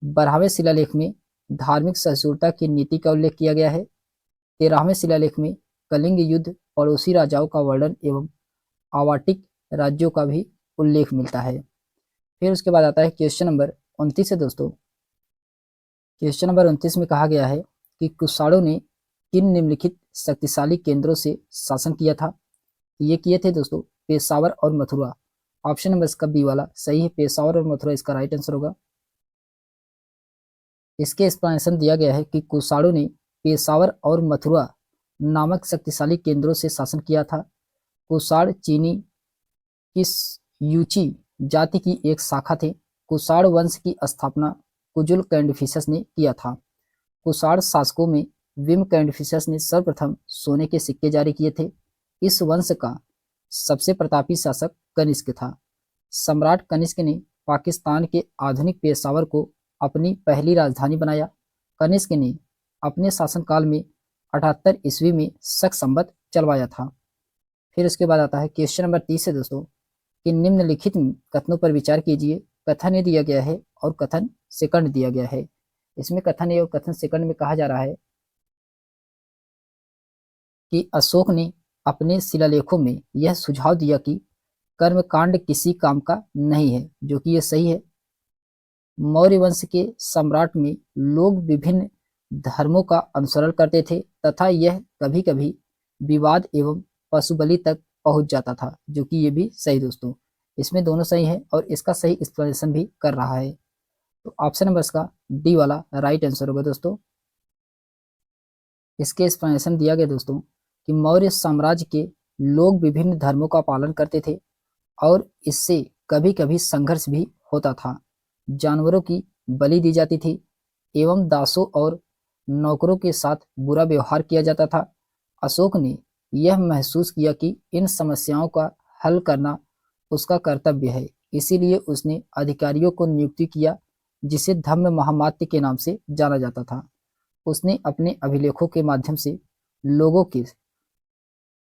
12वें शिलालेख में धार्मिक सहिष्णुता की नीति का उल्लेख किया गया है। 13वें शिलालेख में कलिंग युद्ध, पड़ोसी राजाओं का वर्णन एवं आवाटिक राज्यों का भी उल्लेख मिलता है। फिर उसके बाद आता है क्वेश्चन नंबर 29 है दोस्तों। क्वेश्चन नंबर 29 में कहा गया है कि कुषाणों ने किन निम्नलिखित शक्तिशाली केंद्रों से शासन किया था। ये किए थे दोस्तों पेशावर और मथुरा। ऑप्शन नंबर इसका बी वाला सही है, पेशावर और मथुरा इसका राइट आंसर होगा। इसके एक्सप्लेनेशन दिया गया है कि कुषाणों ने पेशावर और मथुरा नामक शक्तिशाली केंद्रों से शासन किया था। कुषाण चीनी किस यूची जाति की एक शाखा थे। कुषाण वंश की स्थापना कुजुल कैंडफिशस ने किया था। कुषाण शासकों में विम कैंडफिशस ने सर्वप्रथम सोने के सिक्के जारी किए थे। इस वंश का सबसे प्रतापी शासक कनिष्क था। सम्राट कनिष्क ने पाकिस्तान के आधुनिक पेशावर को अपनी पहली राजधानी बनाया। कनिष्क ने अपने शासनकाल में 78 ईस्वी में शक संवत चलवाया था। फिर उसके बाद आता है क्वेश्चन नंबर 30 है दोस्तों कि निम्नलिखित कथनों पर विचार कीजिए। कथन ए दिया गया है और कथन सेकंड दिया गया है। इसमें कथन ए और कथन सेकंड में कहा जा रहा है कि अशोक ने अपने शिलालेखों में यह सुझाव दिया कि कर्मकांड किसी काम का नहीं है, जो कि यह सही है। मौर्य वंश के सम्राट में लोग विभिन्न धर्मों का अनुसरण करते थे तथा यह कभी कभी विवाद एवं पशुबलि तक पहुंच जाता था, जो कि ये भी सही दोस्तों। इसमें दोनों सही है और इसका सही एक्सप्लेनेशन भी कर रहा है। तो ऑप्शन नंबर इसका डी वाला राइट आंसर होगा दोस्तों। इसके एक्सप्लेनेशन दिया गया दोस्तों कि मौर्य साम्राज्य के लोग विभिन्न धर्मों का पालन करते थे और इससे कभी कभी संघर्ष भी होता था। जानवरों की बलि दी जाती थी एवं दासों और नौकरों के साथ बुरा व्यवहार किया जाता था। अशोक ने यह महसूस किया कि इन समस्याओं का हल करना उसका कर्तव्य है, इसीलिए उसने अधिकारियों को नियुक्ति किया जिसे धम्म महामात्य के नाम से जाना जाता था। उसने अपने अभिलेखों के माध्यम से लोगों के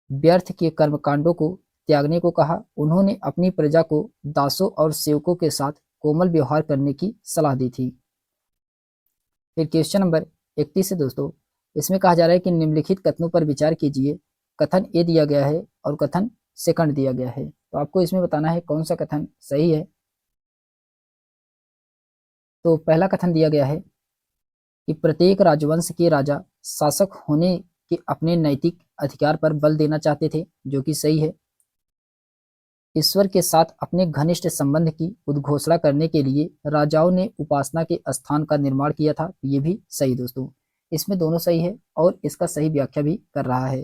व्यर्थ के कर्मकांडों को त्यागने को कहा। उन्होंने अपनी प्रजा को दासों और सेवकों के साथ कोमल व्यवहार करने की सलाह दी थी। फिर क्वेश्चन नंबर 31 है दोस्तों। इसमें कहा जा रहा है कि निम्नलिखित कथनों पर विचार कीजिए। कथन ए दिया गया है और कथन सेकंड दिया गया है, तो आपको इसमें बताना है कौन सा कथन सही है। तो पहला कथन दिया गया है कि प्रत्येक राजवंश के राजा शासक होने के अपने नैतिक अधिकार पर बल देना चाहते थे, जो कि सही है। ईश्वर के साथ अपने घनिष्ठ संबंध की उद्घोषणा करने के लिए राजाओं ने उपासना के स्थान का निर्माण किया था, ये भी सही दोस्तों। इसमें दोनों सही है और इसका सही व्याख्या भी कर रहा है।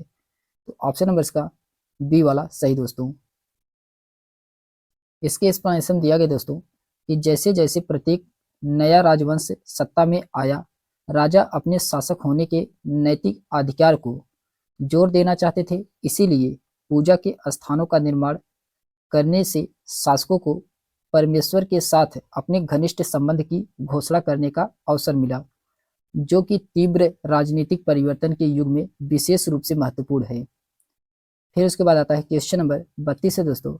तो ऑप्शन नंबर इसका बी वाला सही दोस्तों। इसके एक्सप्लेनेशन दिया गया दोस्तों कि जैसे जैसे प्रत्येक नया राजवंश सत्ता में आया, राजा अपने शासक होने के नैतिक अधिकार को जोर देना चाहते थे, इसीलिए पूजा के स्थानों का निर्माण करने से शासकों को परमेश्वर के साथ अपने घनिष्ठ संबंध की घोषणा करने का अवसर मिला, जो कि तीव्र राजनीतिक परिवर्तन के युग में विशेष रूप से महत्वपूर्ण है। फिर उसके बाद आता है क्वेश्चन नंबर 32 है दोस्तों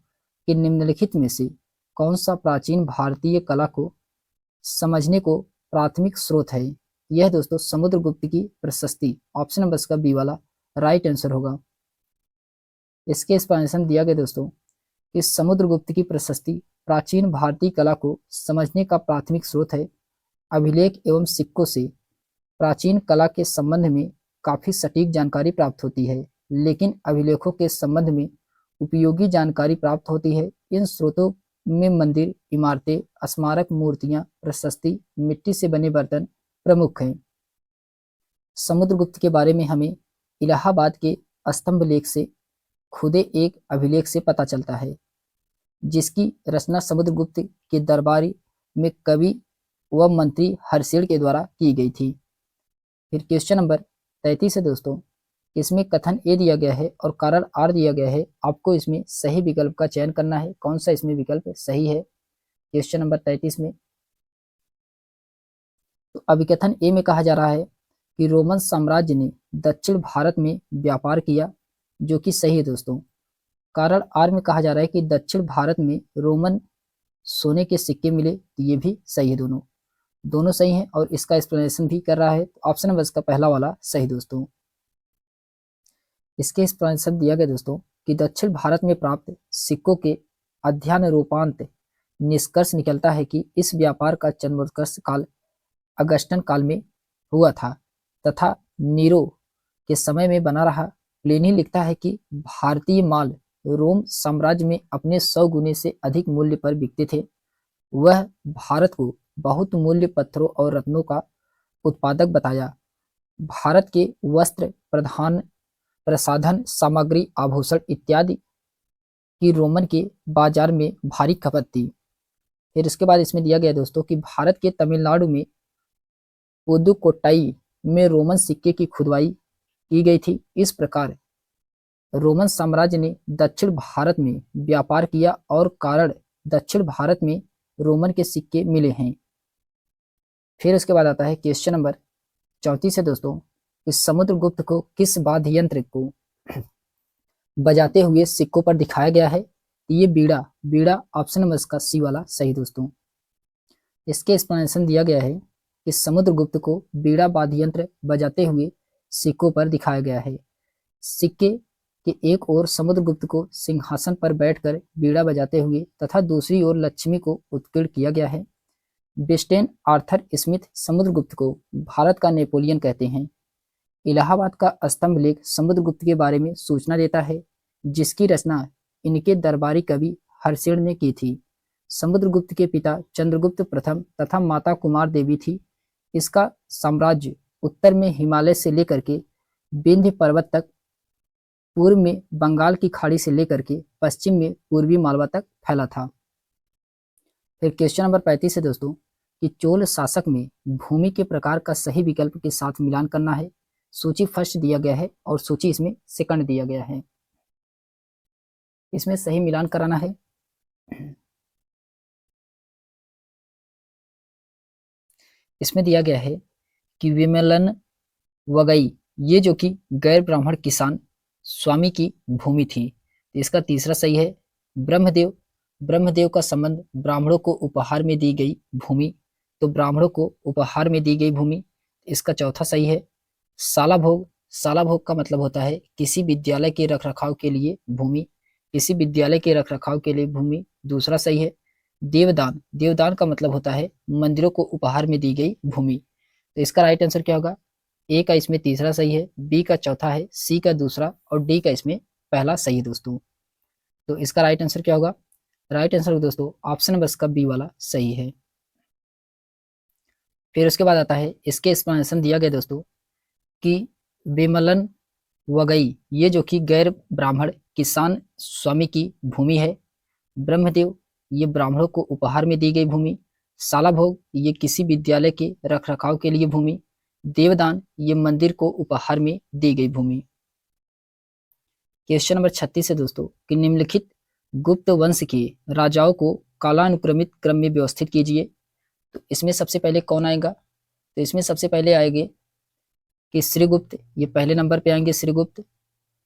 कि निम्नलिखित में से कौन सा प्राचीन भारतीय कला को समझने को प्राथमिक स्रोत है। यह दोस्तों समुद्रगुप्त की प्रशस्ति। ऑप्शन नंबर इसका बी वाला राइट आंसर होगा। इसके एक्सप्लेनेशन दिया गया दोस्तों कि समुद्रगुप्त की प्रशस्ति प्राचीन भारतीय कला को समझने का प्राथमिक स्रोत है। अभिलेख एवं सिक्कों से प्राचीन कला के संबंध में काफी सटीक जानकारी प्राप्त होती है, लेकिन अभिलेखों के संबंध में उपयोगी जानकारी प्राप्त होती है। इन स्रोतों में मंदिर, इमारतें, स्मारक मूर्तियां, प्रशस्ति, मिट्टी से बने बर्तन प्रमुख हैं। समुद्रगुप्त के बारे में हमें इलाहाबाद के स्तंभ लेख से खुदे एक अभिलेख से पता चलता है, जिसकी रचना समुद्रगुप्त के दरबारी में कवि व मंत्री हर्षेल के द्वारा की गई थी। फिर क्वेश्चन नंबर 33 है दोस्तों, इसमें कथन ए दिया गया है और कारण आर दिया गया है। आपको इसमें सही विकल्प का चयन करना है, कौन सा इसमें विकल्प सही है। क्वेश्चन नंबर 33 में तो अभिकथन ए में कहा जा रहा है कि रोमन साम्राज्य ने दक्षिण भारत में व्यापार किया, जो कि सही है दोस्तों। कारण आर में कहा जा रहा है कि दक्षिण भारत में रोमन सोने के सिक्के मिले, तो ये भी सही है। दोनों सही हैं और इसका एक्सप्लेनेशन भी कर रहा है। तो ऑप्शन नंबर इसका पहला वाला सही दोस्तों। इसके एक्सप्लेनेशन दिया गया दोस्तों कि दक्षिण भारत में प्राप्त सिक्कों के अध्ययन रूपांत निष्कर्ष निकलता है कि इस व्यापार का जन्मोत्कर्ष काल अगस्टन काल में हुआ था तथा नीरो के समय में बना रहा। प्लिनी लिखता है कि भारतीय माल रोम साम्राज्य में अपने 100 गुने से अधिक मूल्य पर बिकते थे। वह भारत को बहुत मूल्य पत्थरों और रत्नों का उत्पादक बताया। भारत के वस्त्र, प्रसाधन सामग्री, आभूषण इत्यादि की रोमन के बाजार में भारी खपत थी। फिर इसके बाद इसमें दिया गया दोस्तों कि भारत के तमिलनाडु में पुदुकोट्टई में रोमन सिक्के की खुदाई की गई थी। इस प्रकार रोमन साम्राज्य ने दक्षिण भारत में व्यापार किया और कारण दक्षिण भारत में रोमन के सिक्के मिले हैं। फिर उसके बाद आता है क्वेश्चन नंबर 34 है दोस्तों, कि समुद्रगुप्त को किस वाद्य यंत्र को बजाते हुए सिक्कों पर दिखाया गया है। ये बीड़ा ऑप्शन नंबर इसका सी वाला सही दोस्तों। इसके एक्सप्लेनेशन दिया गया है कि समुद्रगुप्त को बीड़ा वाद्य यंत्र बजाते हुए सिक्कों पर दिखाया गया है। सिक्के के एक ओर समुद्रगुप्त को सिंहासन पर बैठकर बीड़ा बजाते हुए तथा दूसरी ओर लक्ष्मी को उत्कीर्ण किया गया है। बेस्टेन आर्थर स्मिथ समुद्रगुप्त को भारत का नेपोलियन कहते हैं। इलाहाबाद का स्तंभ लेख समुद्रगुप्त के बारे में सूचना देता है, जिसकी रचना इनके दरबारी कवि हर्षेल ने की थी। समुद्रगुप्त के पिता चंद्रगुप्त प्रथम तथा माता कुमार देवी थी। इसका साम्राज्य उत्तर में हिमालय से लेकर के विंध्य पर्वत तक, पूर्व में बंगाल की खाड़ी से लेकर के पश्चिम में पूर्वी मालवा तक फैला था। फिर क्वेश्चन नंबर 35 है दोस्तों, कि चोल शासक में भूमि के प्रकार का सही विकल्प के साथ मिलान करना है। सूची फर्स्ट दिया गया है और सूची इसमें सेकंड दिया गया है। इसमें सही मिलान कराना है। इसमें दिया गया है कि विमलन वगई ये जो कि गैर ब्राह्मण किसान स्वामी की भूमि थी, तो इसका तीसरा सही है। ब्रह्मदेव का संबंध ब्राह्मणों को उपहार में दी गई भूमि, तो ब्राह्मणों को उपहार में दी गई भूमि, इसका चौथा सही है। साला भोग का मतलब होता है किसी विद्यालय के रखरखाव के लिए भूमि, किसी विद्यालय के रखरखाव के लिए भूमि, दूसरा सही है। देवदान का मतलब होता है मंदिरों को उपहार में दी गई भूमि, तो इसका राइट आंसर क्या होगा। ए का इसमें तीसरा सही है, बी का चौथा है, सी का दूसरा और डी का इसमें पहला सही है दोस्तों। तो इसका राइट आंसर क्या होगा। राइट आंसर दोस्तों ऑप्शन नंबर इसका बी वाला सही है। फिर उसके बाद आता है इसके एक्सप्लेनेशन दिया गया दोस्तों कि विमलन वगई ये जो कि गैर ब्राह्मण किसान स्वामी की भूमि है। ब्रह्मदेव ये ब्राह्मणों को उपहार में दी गई भूमि। साला भोग ये किसी विद्यालय के रखरखाव के लिए भूमि। देवदान ये मंदिर को उपहार में दी गई भूमि। क्वेश्चन नंबर 36 है दोस्तों, कि निम्नलिखित गुप्त वंश के राजाओं को कालानुक्रमित क्रम में व्यवस्थित कीजिए। तो इसमें सबसे पहले कौन आएगा, तो इसमें सबसे पहले आएंगे कि श्रीगुप्त, ये पहले नंबर पे आएंगे श्रीगुप्त।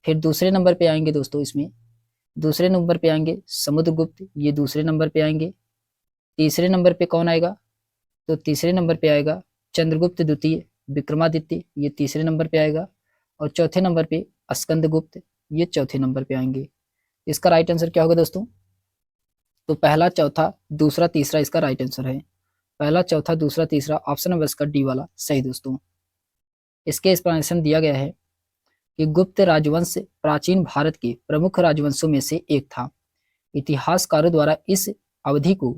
फिर दूसरे नंबर पे आएंगे दोस्तों, इसमें दूसरे नंबर पे आएंगे समुद्रगुप्त, ये दूसरे नंबर पे आएंगे। तीसरे नंबर पे कौन आएगा, तो तीसरे नंबर पे आएगा चंद्रगुप्त द्वितीय विक्रमादित्य, ये तीसरे नंबर पे आएगा। और चौथे नंबर पे स्कंदगुप्त, ये चौथे नंबर पे आएंगे। इसका राइट आंसर क्या होगा दोस्तों, तो पहला चौथा दूसरा तीसरा इसका राइट आंसर है। पहला चौथा दूसरा तीसरा ऑप्शन नंबर इसका डी वाला सही दोस्तों। इसके एक्सप्लेनेशन दिया गया है कि गुप्त राजवंश प्राचीन भारत के प्रमुख राजवंशों में से एक था। इतिहासकारों द्वारा इस अवधि को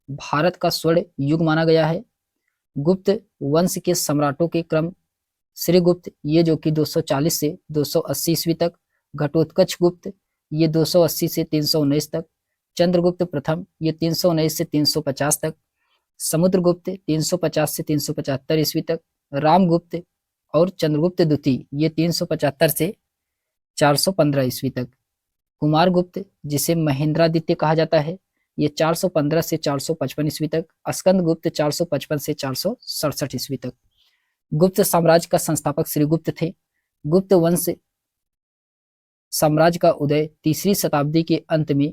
भारत का स्वर्ण युग माना गया है। गुप्त वंश के सम्राटों के क्रम श्रीगुप्त ये जो कि 240 से 280 ईस्वी तक, घटोत्कच गुप्त ये 280 से 319 तक, चंद्रगुप्त प्रथम ये 319 से 350 तक, समुद्रगुप्त 350 से 375 ईस्वी तक, रामगुप्त और चंद्रगुप्त द्वितीय ये 375 से 415 ईस्वी तक, कुमारगुप्त जिसे महेंद्रादित्य कहा जाता है ये 415 से 455 ईस्वी तक, स्कंदगुप्त 455 से 467 ईस्वी तक। गुप्त साम्राज्य का संस्थापक श्रीगुप्त थे। गुप्त वंश साम्राज्य का उदय 3री शताब्दी के अंत में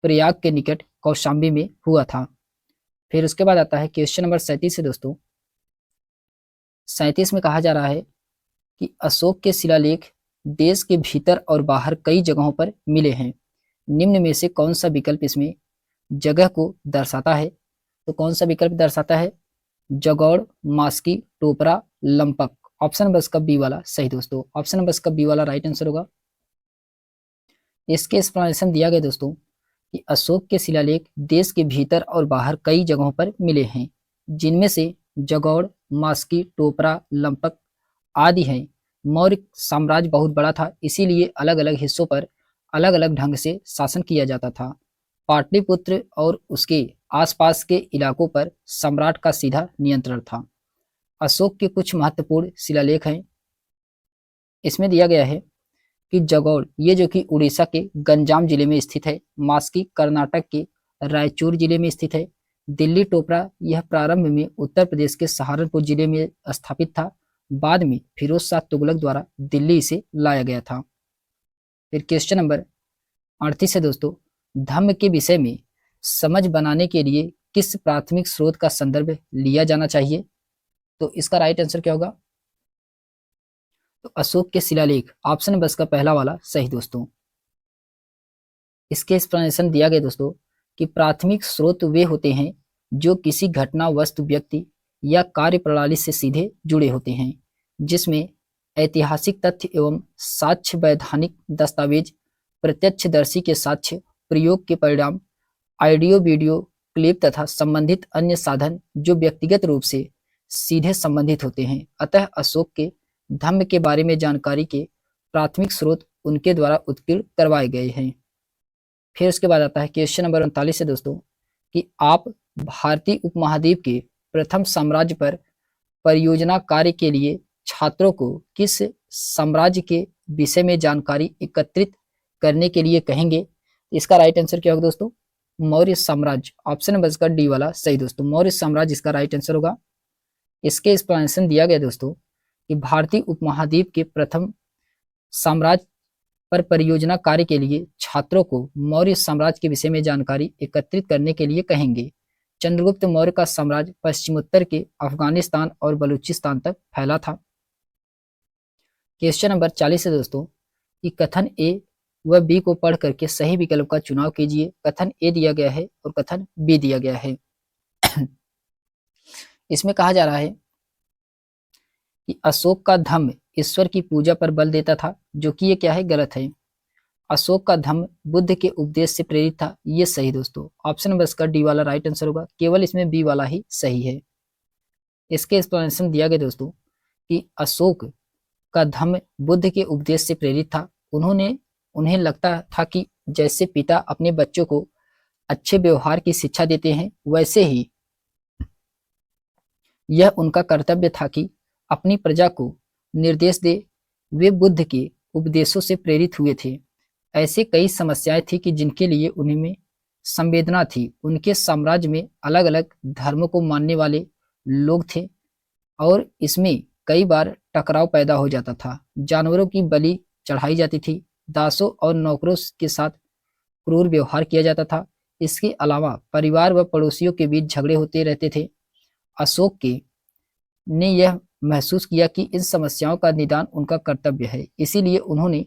प्रयाग के निकट कौशाम्बी में हुआ था। फिर उसके बाद आता है क्वेश्चन नंबर 37 है दोस्तों। 37 में कहा जा रहा है कि अशोक के शिलालेख देश के भीतर और बाहर कई जगहों पर मिले हैं। निम्न में से कौन सा विकल्प इसमें जगह को दर्शाता है? तो कौन सा विकल्प दर्शाता है? जगौड़, मास्की, टोपरा, लंपक। ऑप्शन नंबर इसका बी वाला सही दोस्तों। ऑप्शन नंबर इसका बी वाला राइट आंसर होगा। इसके एक्सप्लेनेशन दिया गया दोस्तों कि अशोक के शिलालेख देश के भीतर और बाहर कई जगहों पर मिले हैं, जिनमें से जगौड़, मास्की, टोपरा, लंपक आदि हैं। मौर्य साम्राज्य बहुत बड़ा था, इसीलिए अलग अलग हिस्सों पर अलग अलग ढंग से शासन किया जाता था। पाटलिपुत्र और उसके आसपास के इलाकों पर सम्राट का सीधा नियंत्रण था। अशोक के कुछ महत्वपूर्ण शिलालेख हैं। इसमें दिया गया है कि जगौड़ ये जो कि उड़ीसा के गंजाम जिले में स्थित है, मास्की कर्नाटक के रायचूर जिले में स्थित है, दिल्ली टोपरा यह प्रारंभ में उत्तर प्रदेश के सहारनपुर जिले में स्थापित था, बाद में फिरोज शाह तुगलक द्वारा दिल्ली से लाया गया था। फिर क्वेश्चन नंबर 38 है दोस्तों। धम्म के विषय में समझ बनाने के लिए किस प्राथमिक स्रोत का संदर्भ लिया जाना चाहिए? तो इसका राइट आंसर क्या होगा? तो अशोक के शिलालेख। ऑप्शन नंबर का पहला वाला सही दोस्तों। इसके एक्सप्लेनेशन दिया गया दोस्तों कि प्राथमिक स्रोत वे होते हैं जो किसी घटना, वस्तु, व्यक्ति या कार्य प्रणाली से सीधे जुड़े होते हैं, जिसमें ऐतिहासिक तथ्य एवं साक्ष्य, वैधानिक दस्तावेज, प्रत्यक्षदर्शी के साक्ष्य, प्रयोग के परिणाम, ऑडियो वीडियो क्लिप तथा संबंधित अन्य साधन जो व्यक्तिगत रूप से सीधे संबंधित होते हैं। अतः अशोक के धम्म के बारे में जानकारी के प्राथमिक स्रोत उनके द्वारा उत्कीर्ण करवाए गए हैं। फिर उसके बाद आता है क्वेश्चन नंबर 39 है दोस्तों कि आप भारतीय उपमहाद्वीप के प्रथम साम्राज्य पर परियोजना कार्य के लिए छात्रों को किस साम्राज्य के विषय में जानकारी एकत्रित करने के लिए कहेंगे? इसका राइट आंसर क्या होगा दोस्तों? मौर्य साम्राज्य। ऑप्शन नंबर इसका डी वाला सही दोस्तों। मौर्य साम्राज्य इसका राइट आंसर होगा। इसके एक्सप्लेनेशन दिया गया दोस्तों कि भारतीय उपमहाद्वीप के प्रथम साम्राज्य पर परियोजना कार्य के लिए छात्रों को मौर्य साम्राज्य के विषय में जानकारी एकत्रित करने के लिए कहेंगे। चंद्रगुप्त मौर्य का साम्राज्य पश्चिमोत्तर के अफगानिस्तान और बलूचिस्तान तक फैला था। क्वेश्चन नंबर 40 है दोस्तों कि कथन ए व बी को पढ़ करके सही विकल्प का चुनाव कीजिए। कथन ए दिया गया है और कथन बी दिया गया है। इसमें कहा जा रहा है कि अशोक का धम्म ईश्वर की पूजा पर बल देता था, जो कि ये क्या है? गलत है। अशोक का धम्म बुद्ध के उपदेश से प्रेरित था, ये सही दोस्तों। ऑप्शन नंबर इसका डी वाला राइट आंसर होगा। केवल इसमें बी वाला ही सही है। इसके एक्सप्लेनेशन दिया गया दोस्तों कि अशोक का धम्म बुद्ध के उपदेश से प्रेरित था। उन्हें लगता था कि जैसे पिता अपने बच्चों को अच्छे व्यवहार की शिक्षा देते हैं, वैसे ही यह उनका कर्तव्य था कि अपनी प्रजा को निर्देश दे। वे बुद्ध के उपदेशों से प्रेरित हुए थे। ऐसे कई समस्याएं थी कि जिनके लिए उनमें संवेदना थी। उनके साम्राज्य में अलग अलग धर्मों को मानने वाले लोग थे और इसमें कई बार टकराव पैदा हो जाता था। जानवरों की बलि चढ़ाई जाती थी। दासों और नौकरों के साथ क्रूर व्यवहार किया जाता था। इसके अलावा परिवार व पड़ोसियों के बीच झगड़े होते रहते थे। अशोक ने यह महसूस किया कि इन समस्याओं का निदान उनका कर्तव्य है, इसीलिए उन्होंने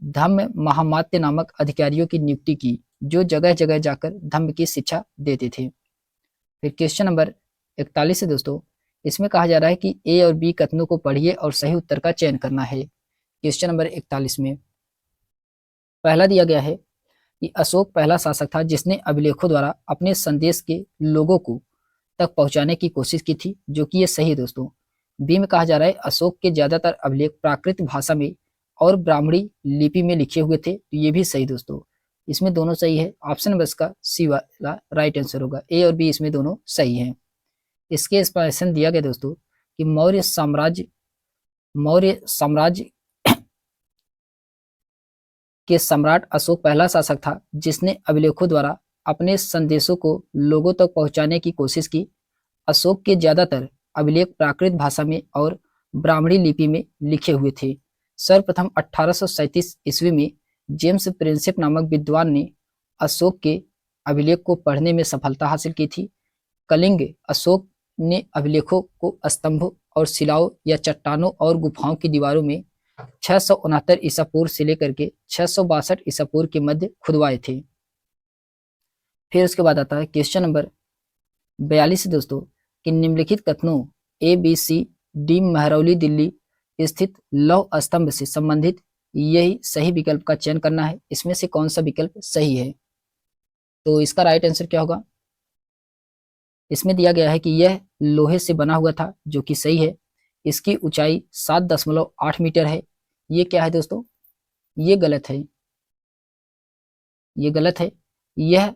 धम्म महामात्य नामक अधिकारियों की नियुक्ति की, जो जगह जगह जाकर धम्म की शिक्षा देते थे। फिर क्वेश्चन नंबर 41 है दोस्तों इसमें कहा जा रहा है कि ए और बी कथनों को पढ़िए और सही उत्तर का चयन करना है। क्वेश्चन नंबर 41 में पहला दिया गया है कि अशोक पहला शासक था जिसने अभिलेखों द्वारा अपने संदेश के लोगों को तक पहुंचाने की कोशिश की थी, जो कि ये सही है दोस्तों। बी में कहा जा रहा है अशोक के ज्यादातर अभिलेख प्राकृत भाषा में और ब्राह्मणी लिपि में लिखे हुए थे, तो ये भी सही दोस्तों। इसमें दोनों सही है। ऑप्शन नंबर इसका सी वाला राइट आंसर होगा। ए और बी इसमें दोनों सही हैं। इसके एक्सप्लेनेशन दिया गया दोस्तों कि मौर्य साम्राज्य के सम्राट अशोक पहला शासक था जिसने अभिलेखों द्वारा अपने संदेशों को लोगों तक पहुंचाने की कोशिश की। अशोक के ज्यादातर अभिलेख प्राकृत भाषा में और ब्राह्मणी लिपि में लिखे हुए थे। सर्वप्रथम 1837 ईस्वी में जेम्स प्रिंसेप नामक विद्वान ने अशोक के अभिलेख को पढ़ने में सफलता हासिल की थी। कलिंग अशोक ने अभिलेखों को स्तंभों और शिलाओं या चट्टानों और गुफाओं की दीवारों में 669 ईसा पूर्व से लेकर के 662 ईसा पूर्व के मध्य खुदवाए थे। फिर उसके बाद आता है क्वेश्चन नंबर 42 दोस्तों कि निम्नलिखित कथनों A B C D Mehrauli Delhi स्थित लौह स्तंभ से संबंधित यही सही विकल्प का चयन करना है। इसमें से कौन सा विकल्प सही है? तो इसका राइट आंसर क्या होगा? इसमें दिया गया है कि यह लोहे से बना हुआ था, जो कि सही है। इसकी ऊंचाई 7.8 मीटर है। ये क्या है दोस्तों? ये गलत है, ये गलत है। यह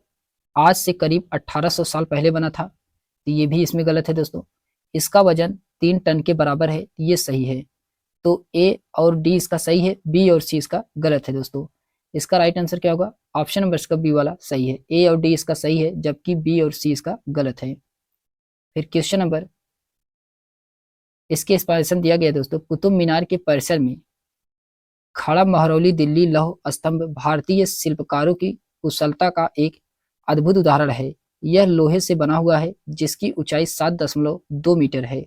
आज से करीब 1800 साल पहले बना था, तो ये भी इसमें गलत है दोस्तों। इसका वजन 3 टन के बराबर है, ये सही है। तो ए और डी इसका सही है, बी और सी इसका गलत है दोस्तों। इसका राइट आंसर क्या होगा? ऑप्शन नंबर इसका बी वाला सही है। ए और डी इसका सही है, जबकि बी और सी इसका गलत है। फिर क्वेश्चन नंबर इसके एक्सप्लेनेशन दिया गया दोस्तों। कुतुब मीनार के परिसर में खड़ा महरौली दिल्ली लौह स्तंभ भारतीय शिल्पकारों की कुशलता का एक अद्भुत उदाहरण है। यह लोहे से बना हुआ है, जिसकी ऊंचाई 7.2 मीटर है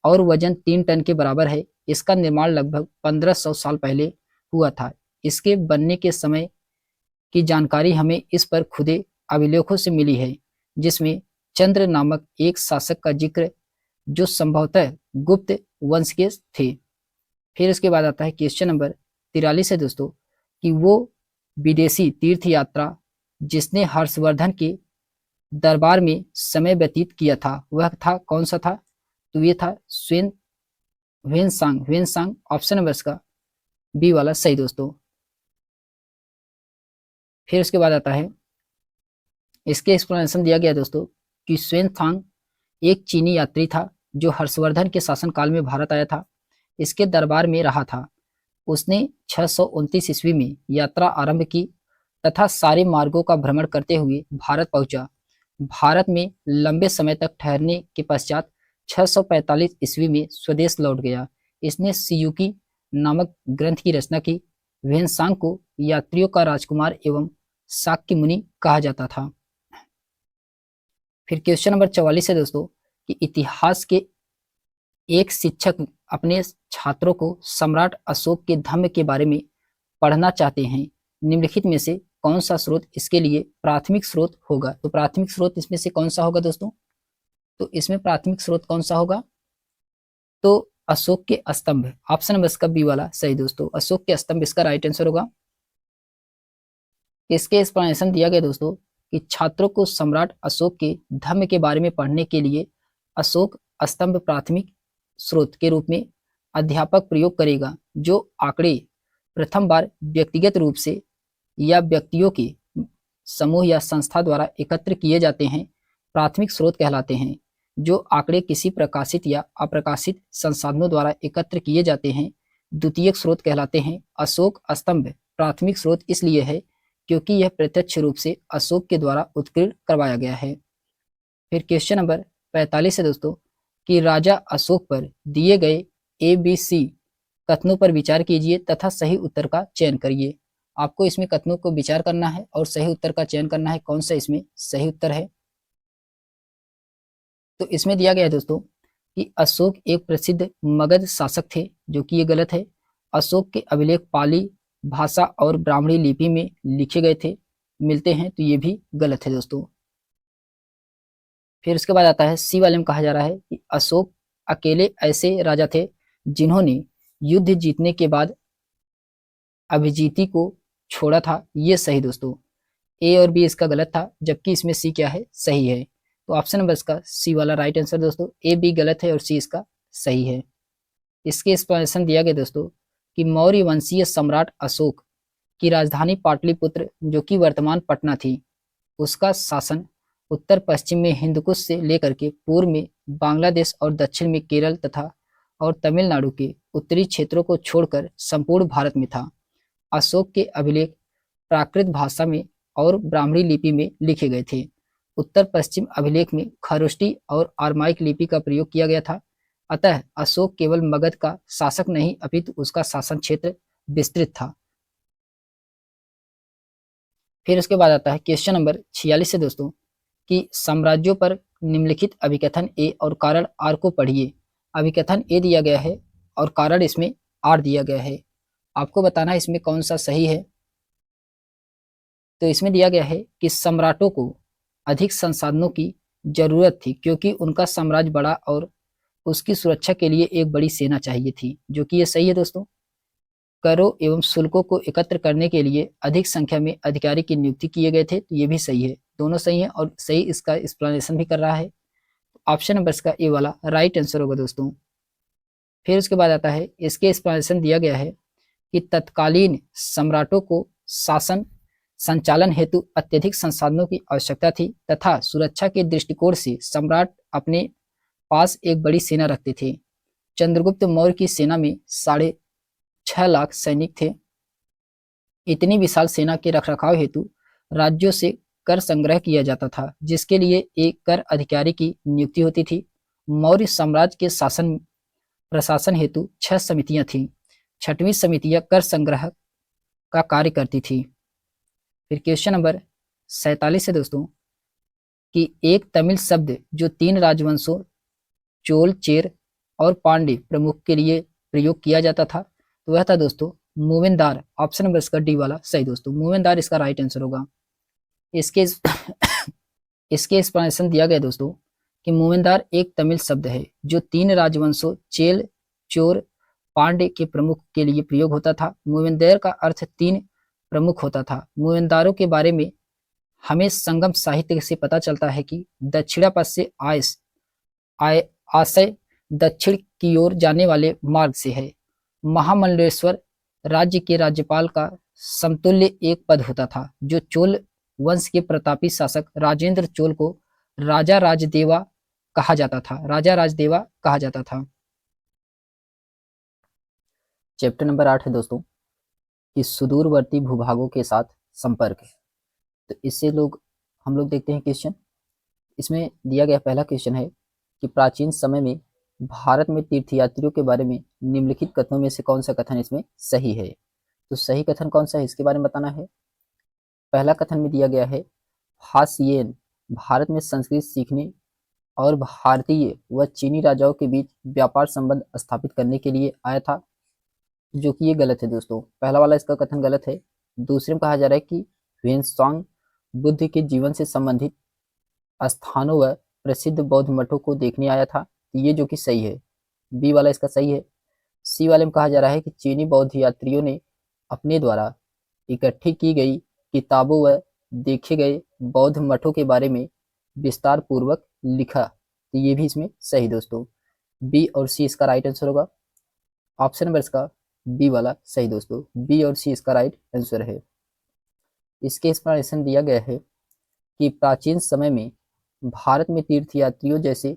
और वजन 3 टन के बराबर है। इसका निर्माण लगभग 1500 साल पहले हुआ था। इसके बनने के समय की जानकारी हमें इस पर खुदे अभिलेखों से मिली है, जिसमें चंद्र नामक एक शासक का जिक्र, जो संभवतः गुप्त वंश के थे। फिर इसके बाद आता है क्वेश्चन नंबर 43 है दोस्तों कि वो विदेशी तीर्थ यात्रा जिसने हर्षवर्धन के दरबार में समय व्यतीत किया था, वह था कौन सा था? तो ये था ह्वेनसांग। ऑप्शन नंबर इसका बी वाला सही दोस्तों। फिर उसके बाद आता है इसके एक्सप्लेनेशन दिया गया दोस्तों कि ह्वेनसांग एक चीनी यात्री था जो हर्षवर्धन के शासनकाल में भारत आया था। इसके दरबार में रहा था। उसने 629 ईस्वी में यात्रा आरंभ की तथा सारे मार्गों का भ्रमण करते हुए भारत पहुंचा। भारत में लंबे समय तक ठहरने के पश्चात 645 ईस्वी में स्वदेश लौट गया। इसने सियुकी नामक ग्रंथ की रचना की। ह्वेनसांग को यात्रियों का राजकुमार एवं शाक्य मुनि कहा जाता था। फिर क्वेश्चन नंबर 44 है दोस्तों कि इतिहास के एक शिक्षक अपने छात्रों को सम्राट अशोक के धम्म के बारे में पढ़ना चाहते हैं। निम्नलिखित में से कौन सा स्रोत इसके लिए प्राथमिक स्रोत होगा? तो प्राथमिक स्रोत इसमें से कौन सा होगा दोस्तों? तो इसमें प्राथमिक स्रोत कौन सा होगा? तो अशोक के स्तंभ। ऑप्शन नंबर इसका बी वाला सही दोस्तों। अशोक के स्तंभ इसका राइट आंसर होगा। इसके एक्सप्लेनेशन दिया गया दोस्तों कि छात्रों को सम्राट अशोक के धम्म के बारे में पढ़ने के लिए अशोक स्तंभ प्राथमिक स्रोत के रूप में अध्यापक प्रयोग करेगा। जो आंकड़े प्रथम बार व्यक्तिगत रूप से या व्यक्तियों के समूह या संस्था द्वारा एकत्र किए जाते हैं, प्राथमिक स्रोत कहलाते हैं। जो आंकड़े किसी प्रकाशित या अप्रकाशित संसाधनों द्वारा एकत्र किए जाते हैं, द्वितीयक स्रोत कहलाते हैं। अशोक स्तंभ प्राथमिक स्रोत इसलिए है क्योंकि यह प्रत्यक्ष रूप से अशोक के द्वारा उत्कीर्ण करवाया गया है। फिर क्वेश्चन नंबर 45 है दोस्तों कि राजा अशोक पर दिए गए ABC कथनों पर विचार कीजिए तथा सही उत्तर का चयन करिए। आपको इसमें कथनों को विचार करना है और सही उत्तर का चयन करना है, कौन सा इसमें सही उत्तर है। तो इसमें दिया गया है दोस्तों कि अशोक एक प्रसिद्ध मगध शासक थे, जो कि ये गलत है। अशोक के अभिलेख पाली भाषा और ब्राह्मणी लिपि में लिखे गए थे, मिलते हैं, तो ये भी गलत है दोस्तों। फिर उसके बाद आता है सी वाले में कहा जा रहा है कि अशोक अकेले ऐसे राजा थे जिन्होंने युद्ध जीतने के बाद अभिजीति को छोड़ा था। ये सही दोस्तों, ए और बी इसका गलत था, जबकि इसमें सी क्या है, सही है। तो ऑप्शन नंबर इसका सी वाला राइट आंसर दोस्तों, ए बी गलत है और सी इसका सही है। इसके एक्सप्लेनेशन दिया गया दोस्तों कि मौर्य वंशीय सम्राट अशोक की राजधानी पाटलिपुत्र जो कि वर्तमान पटना थी, उसका शासन उत्तर पश्चिम में हिंदकुश से लेकर के पूर्व में बांग्लादेश और दक्षिण में केरल तथा और तमिलनाडु के उत्तरी क्षेत्रों को छोड़कर संपूर्ण भारत में था। अशोक के अभिलेख प्राकृत भाषा में और ब्राह्मणी लिपि में लिखे गए थे। उत्तर पश्चिम अभिलेख में खरोष्टी और आरमाइक लिपि का प्रयोग किया गया था। अतः अशोक केवल मगध का शासक नहीं अपितु उसका शासन क्षेत्र विस्तृत था। फिर उसके बाद आता है क्वेश्चन नंबर 46 से दोस्तों कि साम्राज्यों पर निम्नलिखित अभिकथन ए और कारण आर को पढ़िए। अभिकथन ए दिया गया है और कारण इसमें आर दिया गया है। आपको बताना है इसमें कौन सा सही है। तो इसमें दिया गया है कि सम्राटों को अधिक संसाधनों की जरूरत थी क्योंकि उनका साम्राज्य बड़ा और उसकी सुरक्षा के लिए एक बड़ी सेना चाहिए थी, जो कि ये सही है दोस्तों। करों एवं शुल्कों को एकत्र करने के लिए अधिक संख्या में अधिकारी की नियुक्ति किए गए थे, तो ये भी सही है। दोनों सही है और सही इसका एक्सप्लेनेशन भी कर रहा है। ऑप्शन नंबर इसका ए वाला राइट आंसर होगा दोस्तों। फिर उसके बाद आता है इसके एक्सप्लेनेशन दिया गया है कि तत्कालीन सम्राटों को शासन संचालन हेतु अत्यधिक संसाधनों की आवश्यकता थी तथा सुरक्षा के दृष्टिकोण से सम्राट अपने पास एक बड़ी सेना रखते थे। चंद्रगुप्त मौर्य की सेना में 6.5 लाख सैनिक थे। इतनी विशाल सेना के रखरखाव हेतु राज्यों से कर संग्रह किया जाता था, जिसके लिए एक कर अधिकारी की नियुक्ति होती थी। मौर्य साम्राज्य के शासन प्रशासन हेतु 6 समितियां थीं। 6वीं समितियां कर संग्रह का कार्य करती थी। फिर क्वेश्चन नंबर 47 है दोस्तों कि एक तमिल शब्द जो 3 राजवंशों चोल, चेर और पांड्य प्रमुख के लिए प्रयोग किया जाता था, तो वह था दोस्तों मूवेंदार। ऑप्शन नंबर इसका डी वाला सही दोस्तों, मूवेंदार इसका राइट आंसर होगा। इसके इसके एक्सप्लेनेशन दिया गया दोस्तों कि मूवेंदार एक तमिल शब्द है जो 3 राजवंशों चेल, चोर, पांड्य के प्रमुख के लिए प्रयोग होता था। मूवेंदार का अर्थ 3 प्रमुख होता था। मूवेंदारों के बारे में हमें संगम साहित्य से पता चलता है कि दक्षिणापथ से आशय दक्षिण की ओर जाने वाले मार्ग से है। महामंडलेश्वर राज्य के राज्यपाल का समतुल्य एक पद होता था, जो चोल वंश के प्रतापी शासक राजेंद्र चोल को राजा राजदेवा कहा जाता था। राजा राजदेवा कहा जाता था। चैप्टर नंबर 8 है दोस्तों कि सुदूरवर्ती भूभागों के साथ संपर्क। तो इससे हम लोग देखते हैं क्वेश्चन। इसमें दिया गया पहला क्वेश्चन है कि प्राचीन समय में भारत में तीर्थयात्रियों के बारे में निम्नलिखित कथनों में से कौन सा कथन इसमें सही है। तो सही कथन कौन सा है इसके बारे में बताना है। पहला कथन में दिया गया है हासियेन भारत में संस्कृत सीखने और भारतीय व चीनी राजाओं के बीच व्यापार संबंध स्थापित करने के लिए आया था, जो कि ये गलत है दोस्तों। पहला वाला इसका कथन गलत है। दूसरे में कहा जा रहा है कि ह्वेनसांग बुद्ध के जीवन से संबंधित स्थानों व प्रसिद्ध बौद्ध मठों को देखने आया था, ये जो कि सही है। बी वाला इसका सही है। सी वाले में कहा जा रहा है कि चीनी बौद्ध यात्रियों ने अपने द्वारा इकट्ठी की गई किताबों व देखे गए बौद्ध मठों के बारे में विस्तार पूर्वक लिखा, तो ये भी इसमें सही दोस्तों। बी और सी इसका राइट आंसर होगा। ऑप्शन नंबर इसका बी वाला सही दोस्तों, बी और सी इसका राइट आंसर है। इसके एक्सप्लेनेशन दिया गया है कि प्राचीन समय में भारत में तीर्थयात्रियों जैसे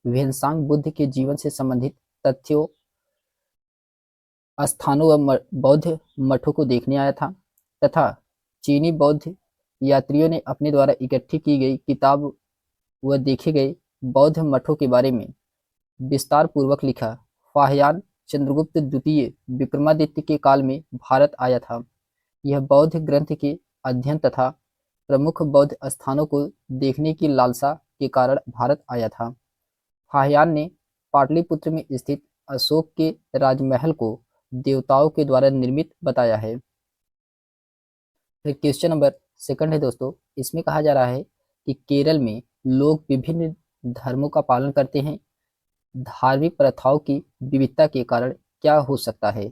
ह्वेनसांग बुद्ध के जीवन से संबंधित तथ्यों, स्थानों व बौद्ध मठों को देखने आया था तथा चीनी बौद्ध यात्रियों ने अपने द्वारा इकट्ठी की गई किताब व देखे गए बौद्ध मठों के बारे में विस्तार पूर्वक लिखा। फाहियान चंद्रगुप्त द्वितीय विक्रमादित्य के काल में भारत आया था। यह बौद्ध ग्रंथ के अध्ययन तथा प्रमुख बौद्ध स्थानों को देखने की लालसा के कारण भारत आया था। फाहियान ने पाटलिपुत्र में स्थित अशोक के राजमहल को देवताओं के द्वारा निर्मित बताया है। फिर क्वेश्चन नंबर सेकंड है दोस्तों, इसमें कहा जा रहा है कि केरल में लोग विभिन्न धर्मों का पालन करते हैं, धार्मिक प्रथाओं की विविधता के कारण क्या हो सकता है?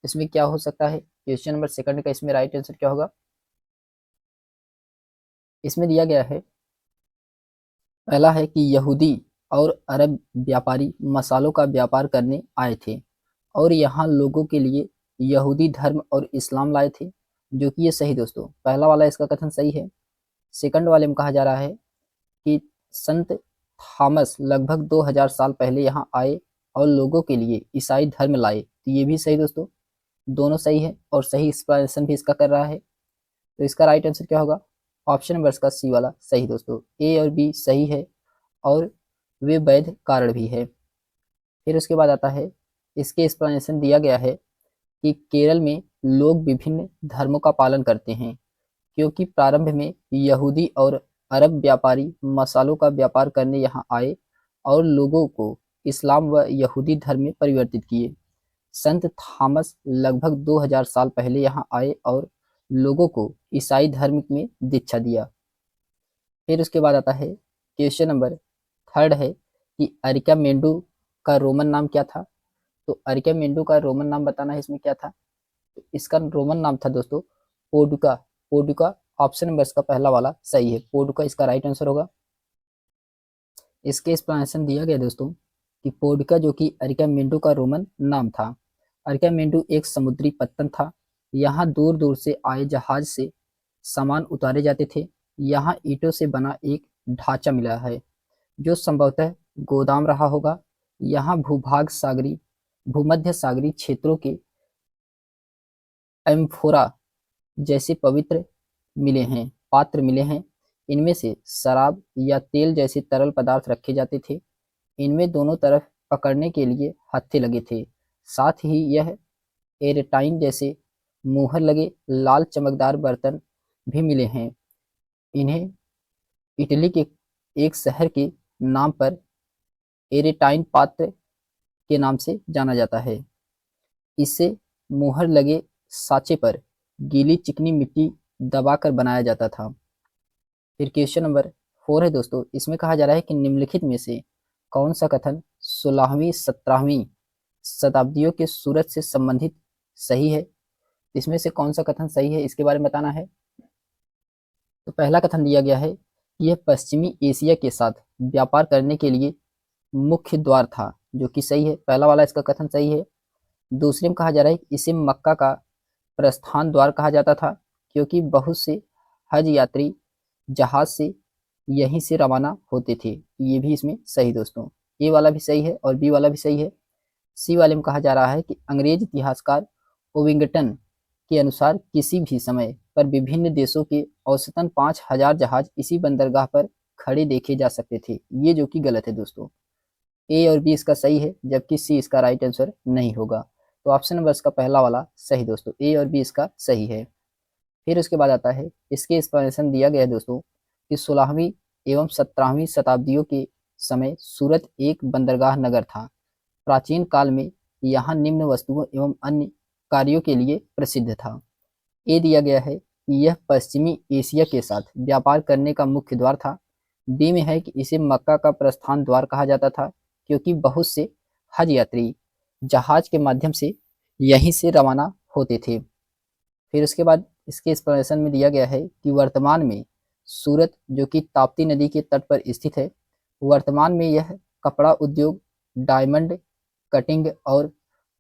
इसमें क्या हो सकता है? क्वेश्चन नंबर सेकंड का इसमें राइट आंसर क्या होगा? इसमें दिया गया है, पहला है कि यहूदी और अरब व्यापारी मसालों का व्यापार करने आए थे और यहाँ लोगों के लिए यहूदी धर्म और इस्लाम लाए थे, जो कि ये सही दोस्तों, पहला वाला इसका कथन सही है। सेकंड वाले में कहा जा रहा है कि संत थॉमस लगभग 2000 साल पहले यहाँ आए और लोगों के लिए ईसाई धर्म लाए, तो ये भी सही दोस्तों, दोनों सही है और सही एक्सप्लेनेशन भी इसका कर रहा है। तो इसका राइट आंसर क्या होगा? ऑप्शन नंबर का सी वाला सही दोस्तों, ए और बी सही है और वे वैध कारण भी है। फिर उसके बाद आता है, इसके एक्सप्लेनेशन दिया गया है कि केरल में लोग विभिन्न धर्मों का पालन करते हैं क्योंकि प्रारंभ में यहूदी और अरब व्यापारी मसालों का व्यापार करने यहाँ आए और लोगों को इस्लाम व यहूदी धर्म में परिवर्तित किए। संत थॉमस लगभग 2000 साल पहले यहाँ आए और लोगों को ईसाई धर्म में दीक्षा दिया। फिर उसके बाद आता है, क्वेश्चन नंबर थर्ड है कि अरिकामेंडू का रोमन नाम क्या था? तो अरिकामेंडू का रोमन नाम बताना है, इसमें क्या था? तो इसका रोमन नाम था दोस्तों पोडुका। पोडुका ऑप्शन नंबर इसका पहला वाला सही है, पोडुका इसका राइट आंसर होगा। इसके एक्सप्लेनेशन दिया गया दोस्तों कि पोडुका जो कि अरिकामेंडू का रोमन नाम था। अरिकामेंडू एक समुद्री पत्तन था, यहाँ दूर दूर से आए जहाज से सामान उतारे जाते थे। यहाँ ईंटों से बना एक ढांचा मिला है जो संभवतः गोदाम रहा होगा। यहाँ भूभाग सागरी भूमध्य सागरीय क्षेत्रों के एम्फोरा जैसे पवित्र मिले हैं पात्र मिले हैं। इनमें से शराब या तेल जैसे तरल पदार्थ रखे जाते थे। इनमें दोनों तरफ पकड़ने के लिए हत्थे लगे थे। साथ ही यह एयरटाइन जैसे मुहर लगे लाल चमकदार बर्तन भी मिले हैं। इन्हें इटली के एक शहर के नाम पर एरेटाइन पात्र के नाम से जाना जाता है। इससे मुहर लगे साँचे पर गीली चिकनी मिट्टी दबाकर बनाया जाता था। फिर क्वेश्चन नंबर 4 है दोस्तों, इसमें कहा जा रहा है कि निम्नलिखित में से कौन सा कथन 16वीं 17वीं शताब्दियों के सूरत से संबंधित सही है? इसमें से कौन सा कथन सही है, इसके बारे में बताना है। तो पहला कथन दिया गया है कि यह पश्चिमी एशिया के साथ व्यापार करने के लिए मुख्य द्वार था, जो कि सही है, पहला वाला इसका कथन सही है। दूसरे में कहा जा रहा है कि इसे मक्का का प्रस्थान द्वार कहा जाता था क्योंकि बहुत से हज यात्री जहाज से यहीं से रवाना होते थे, ये भी इसमें सही दोस्तों, ए वाला भी सही है और बी वाला भी सही है। सी वाले में कहा जा रहा है कि अंग्रेज इतिहासकार ओविंगटन के अनुसार किसी भी समय पर विभिन्न देशों के औसतन 5000 जहाज इसी बंदरगाह पर खड़े देखे जा सकते थे, ये जो कि गलत है दोस्तों। ए और बी इसका सही है जबकि सी इसका राइट आंसर नहीं होगा। तो ऑप्शन नंबर इसका पहला वाला सही दोस्तों, ए और बी इसका सही है। फिर उसके बाद आता है, इसके एक्सप्लेनेशन दिया गया है दोस्तों कि 16वीं एवं 17वीं शताब्दियों के समय सूरत एक बंदरगाह नगर था। प्राचीन काल में यहाँ निम्न वस्तुओं एवं अन्य कार्यों के लिए प्रसिद्ध था। ए दिया गया है कि यह पश्चिमी एशिया के साथ व्यापार करने का मुख्य द्वार था। बी में है कि इसे मक्का का प्रस्थान द्वार कहा जाता था क्योंकि बहुत से हज यात्री जहाज के माध्यम से यहीं से रवाना होते थे। फिर उसके बाद इसके एक्सप्लेनेशन में दिया गया है कि वर्तमान में सूरत जो कि ताप्ती नदी के तट पर स्थित है, वर्तमान में यह कपड़ा उद्योग, डायमंड कटिंग और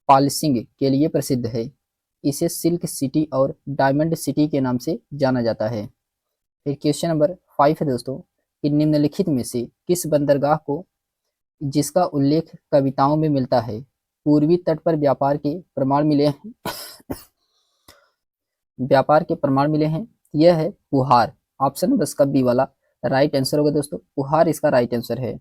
पॉलिशिंग के लिए प्रसिद्ध है। इसे सिल्क सिटी और डायमंड सिटी के नाम से जाना जाता है। फिर क्वेश्चन नंबर 5 है दोस्तों कि निम्नलिखित में से किस बंदरगाह को जिसका उल्लेख कविताओं में मिलता है पूर्वी तट पर व्यापार के प्रमाण मिले हैं यह है पुहार। ऑप्शन नंबर इसका बी वाला राइट आंसर होगा दोस्तों, पुहार इसका राइट आंसर है।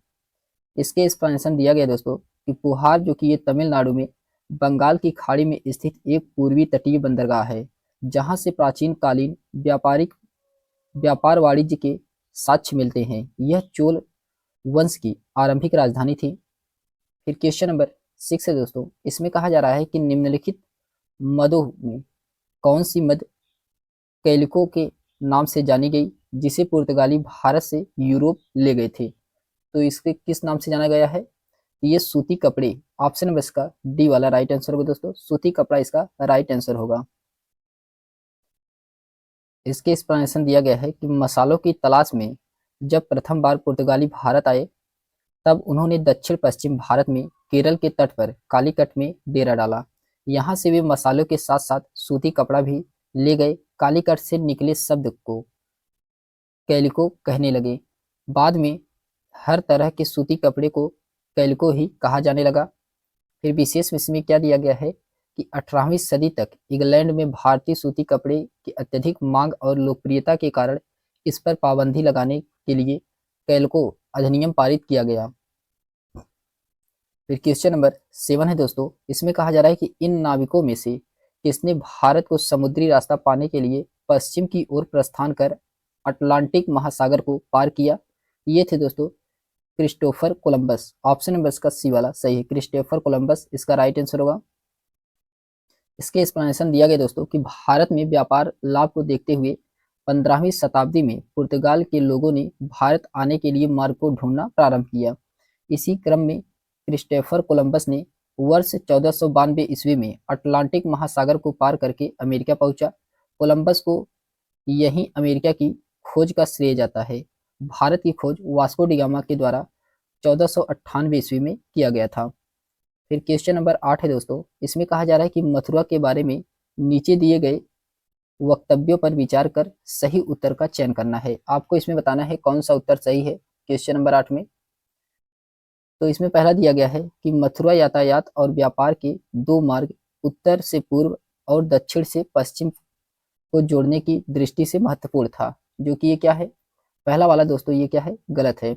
इसके एक्सप्लेनेशन दिया गया दोस्तों कि पुहार जो कि ये तमिलनाडु में बंगाल की खाड़ी में स्थित एक पूर्वी तटीय बंदरगाह है जहां से प्राचीन कालीन व्यापार वाणिज्य के साक्ष्य मिलते हैं। यह चोल वंश की आरंभिक राजधानी थी। फिर क्वेश्चन नंबर 6 है दोस्तों, इसमें कहा जा रहा है कि निम्नलिखित मदों में कौन सी मद कैलिको के नाम से जानी गई जिसे पुर्तगाली भारत से यूरोप ले गए थे? तो इसके किस नाम से जाना गया है? तो ये सूती कपड़े, ऑप्शन नंबर इसका डी वाला राइट आंसर होगा दोस्तों, सूती कपड़ा इसका राइट आंसर होगा। इसके एक्सप्लेनेशन दिया गया है कि मसालों की तलाश में जब प्रथम बार पुर्तगाली भारत आए तब उन्होंने दक्षिण पश्चिम भारत में केरल के तट पर कालीकट में डेरा डाला। यहाँ से वे मसालों के साथ साथ सूती कपड़ा भी ले गए। कालीकट से निकले शब्द को कैलिको कहने लगे। बाद में हर तरह के सूती कपड़े को कैलिको ही कहा जाने लगा। फिर विशेष में इसमें क्या दिया गया है कि 18वीं सदी तक इंग्लैंड में भारतीय सूती कपड़े की अत्यधिक मांग और लोकप्रियता के कारण इस पर पाबंदी लगाने के लिए कैलिको अधिनियम पारित किया गया। फिर क्वेश्चन नंबर 7 है दोस्तों, इसमें कहा जा रहा है कि इन नाविकों में से किसने भारत को समुद्री रास्ता पाने के लिए पश्चिम की ओर प्रस्थान कर अटलांटिक महासागर को पार किया। ये थे दोस्तों क्रिस्टोफर कोलंबस। ऑप्शन नंबर इसका सी वाला सही है, क्रिस्टोफर कोलंबस इसका राइट आंसर होगा। इसके एक्सप्लेनेशन दिया गया दोस्तों कि भारत में व्यापार लाभ को देखते हुए 15वीं शताब्दी में पुर्तगाल के लोगों ने भारत आने के लिए मार्ग को ढूंढना प्रारंभ किया। इसी क्रम में क्रिस्टोफर कोलंबस ने वर्ष 1492 ईस्वी में अटलांटिक महासागर को पार करके अमेरिका पहुंचा। कोलंबस को यहीं अमेरिका की खोज का श्रेय जाता है। भारत की खोज वास्को डी गामा के द्वारा 1498 ईस्वी में किया गया था। फिर क्वेश्चन नंबर 8 है दोस्तों, इसमें कहा जा रहा है कि मथुरा के बारे में नीचे दिए गए वक्तव्यों पर विचार कर सही उत्तर का चयन करना है। आपको इसमें बताना है कौन सा उत्तर सही है क्वेश्चन नंबर 8 में। तो इसमें पहला दिया गया है कि मथुरा यातायात और व्यापार के दो मार्ग उत्तर से पूर्व और दक्षिण से पश्चिम को जोड़ने की दृष्टि से महत्वपूर्ण था, जो कि ये क्या है, पहला वाला दोस्तों ये क्या है, गलत है।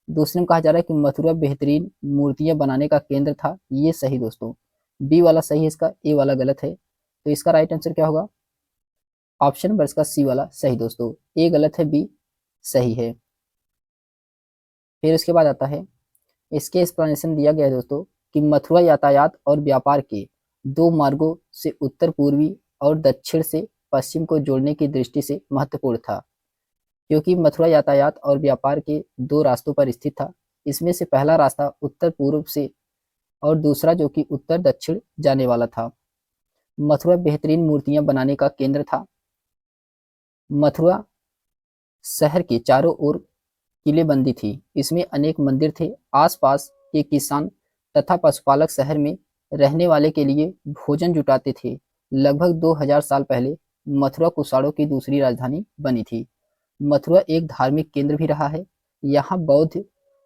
दूसरे में कहा जा रहा है कि मथुरा बेहतरीन मूर्तियां बनाने का केंद्र था, ये सही दोस्तों, बी वाला सही है इसका, ए वाला गलत है। तो इसका राइट आंसर क्या होगा, ऑप्शन नंबर इसका सी वाला सही दोस्तों, ए गलत है, बी सही है। फिर उसके बाद आता है, इसके एक्सप्लेनेशन दिया गया है दोस्तों कि मथुरा यातायात और व्यापार के दो मार्गों से उत्तर पूर्वी और दक्षिण से पश्चिम को जोड़ने की दृष्टि से महत्वपूर्ण था, क्योंकि मथुरा यातायात और व्यापार के दो रास्तों पर स्थित था। इसमें से पहला रास्ता उत्तर पूर्व से और दूसरा जो कि उत्तर दक्षिण जाने वाला था। मथुरा बेहतरीन मूर्तियां बनाने का केंद्र था। मथुरा शहर के चारों ओर किलेबंदी थी, इसमें अनेक मंदिर थे। आसपास के किसान तथा पशुपालक शहर में रहने वाले के लिए भोजन जुटाते थे। लगभग 2000 साल पहले मथुरा कुषाणों की दूसरी राजधानी बनी थी। मथुरा एक धार्मिक केंद्र भी रहा है। यहाँ बौद्ध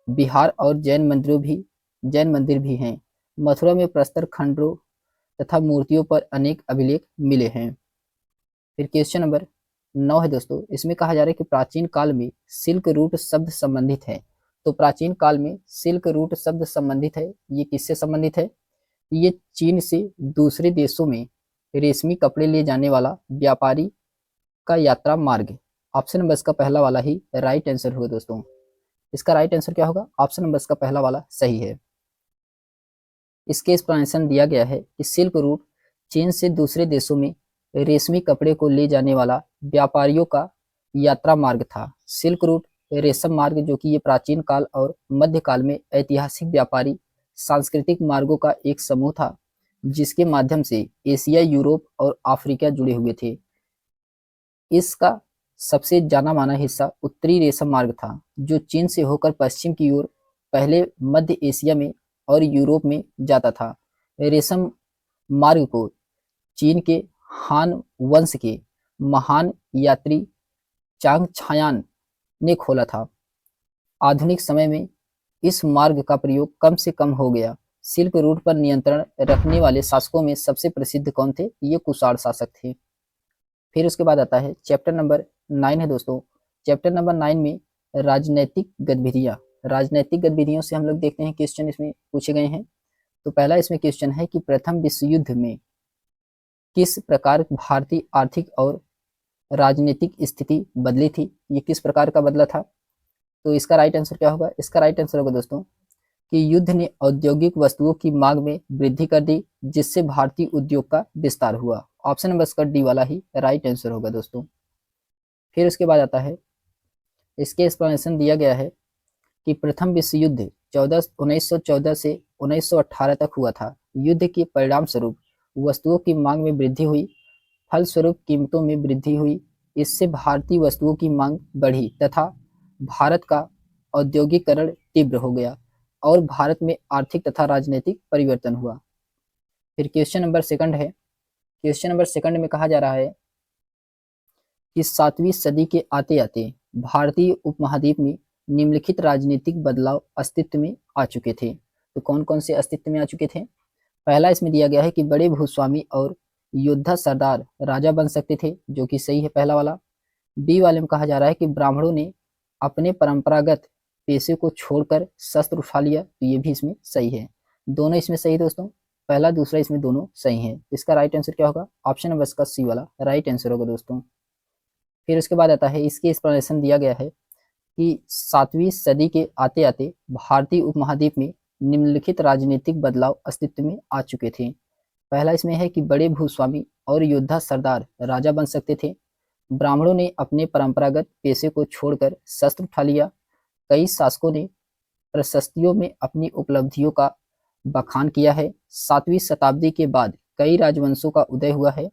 विहार और जैन मंदिर भी हैं। मथुरा में प्रस्तर खंडों तथा मूर्तियों पर अनेक अभिलेख मिले हैं। फिर क्वेश्चन नंबर 9 है दोस्तों, इसमें कहा जा रहा है कि प्राचीन काल में सिल्क रूट शब्द संबंधित है। तो प्राचीन काल में सिल्क रूट शब्द संबंधित है, ये किससे संबंधित है, ये चीन से दूसरे देशों में रेशमी कपड़े ले जाने वाला व्यापारी का यात्रा मार्ग। ऑप्शन नंबर इसका पहला वाला ही राइट आंसर होगा दोस्तों। इसका राइट आंसर क्या होगा, ऑप्शन नंबर इसका पहला वाला सही है। इसके एक्सप्लेनेशन दिया गया है कि सिल्क रूट चीन से दूसरे देशों में रेशमी कपड़े को ले जाने वाला व्यापारियों का यात्रा मार्ग था। सिल्क रूट रेशम मार्ग जो कि ये प्राचीन काल और मध्यकाल में ऐतिहासिक व्यापारी सांस्कृतिक मार्गों का एक समूह था, जिसके माध्यम से एशिया, यूरोप और अफ्रीका जुड़े हुए थे। इसका सबसे जाना माना हिस्सा उत्तरी रेशम मार्ग था, जो चीन से होकर पश्चिम की ओर पहले मध्य एशिया में और यूरोप में जाता था। रेशम मार्ग को चीन के हान वंश के महान यात्री चांग छायान ने खोला था। आधुनिक समय में इस मार्ग का प्रयोग कम से कम हो गया। सिल्क रूट पर नियंत्रण रखने वाले शासकों में सबसे प्रसिद्ध कौन थे, ये कुषाण शासक थे। फिर उसके बाद आता है चैप्टर नंबर 9 है दोस्तों। चैप्टर नंबर 9 में राजनैतिक गतिविधियां, राजनैतिक गतिविधियों से हम लोग देखते हैं क्वेश्चन इसमें पूछे गए हैं। तो पहला इसमें क्वेश्चन है कि प्रथम विश्व युद्ध में किस प्रकार भारतीय आर्थिक और राजनीतिक स्थिति बदली थी, ये किस प्रकार का बदला था। तो इसका राइट आंसर क्या होगा, इसका राइट आंसर होगा दोस्तों कि युद्ध ने औद्योगिक वस्तुओं की मांग में वृद्धि कर दी, जिससे भारतीय उद्योग का विस्तार हुआ। ऑप्शन नंबर इसका डी वाला ही राइट आंसर होगा दोस्तों। फिर उसके बाद आता है, इसके एक्सप्लेनेशन दिया गया है कि प्रथम विश्व युद्ध 1914 से 1918 तक हुआ था। युद्ध के परिणाम स्वरूप वस्तुओं की मांग में वृद्धि हुई, फलस्वरूप कीमतों में वृद्धि हुई। इससे भारतीय वस्तुओं की मांग बढ़ी तथा भारत का औद्योगिकरण तीव्र हो गया और भारत में आर्थिक तथा राजनीतिक परिवर्तन हुआ। फिर क्वेश्चन नंबर सेकंड है। क्वेश्चन नंबर सेकंड में कहा जा रहा है कि 7वीं सदी के आते आते भारतीय उपमहाद्वीप में निम्नलिखित राजनीतिक बदलाव अस्तित्व में आ चुके थे। तो कौन कौन से अस्तित्व में आ चुके थे? पहला इसमें दिया गया है कि बड़े भूस्वामी और योद्धा सरदार राजा बन सकते थे, जो कि सही है पहला वाला। बी वाले में कहा जा रहा है कि ब्राह्मणों ने अपने परंपरागत पेशे को छोड़कर शस्त्र उठा लिया, तो ये भी इसमें सही है। दोनों इसमें सही दोस्तों, पहला दूसरा इसमें दोनों सही है। इसका राइट आंसर क्या होगा? ऑप्शन नंबर इसका सी वाला राइट आंसर होगा दोस्तों। फिर उसके बाद आता है, इसकी एक्सप्लेनेशन दिया गया है कि 7वीं सदी के आते आते भारतीय उपमहाद्वीप में निम्नलिखित राजनीतिक बदलाव अस्तित्व में आ चुके थे। पहला इसमें है कि बड़े भूस्वामी और योद्धा सरदार राजा बन सकते थे। ब्राह्मणों ने अपने परंपरागत पेशे को छोड़कर शस्त्र उठा लिया। कई शासकों ने प्रशस्तियों में अपनी उपलब्धियों का बखान किया है। 7वीं शताब्दी के बाद कई राजवंशों का उदय हुआ है।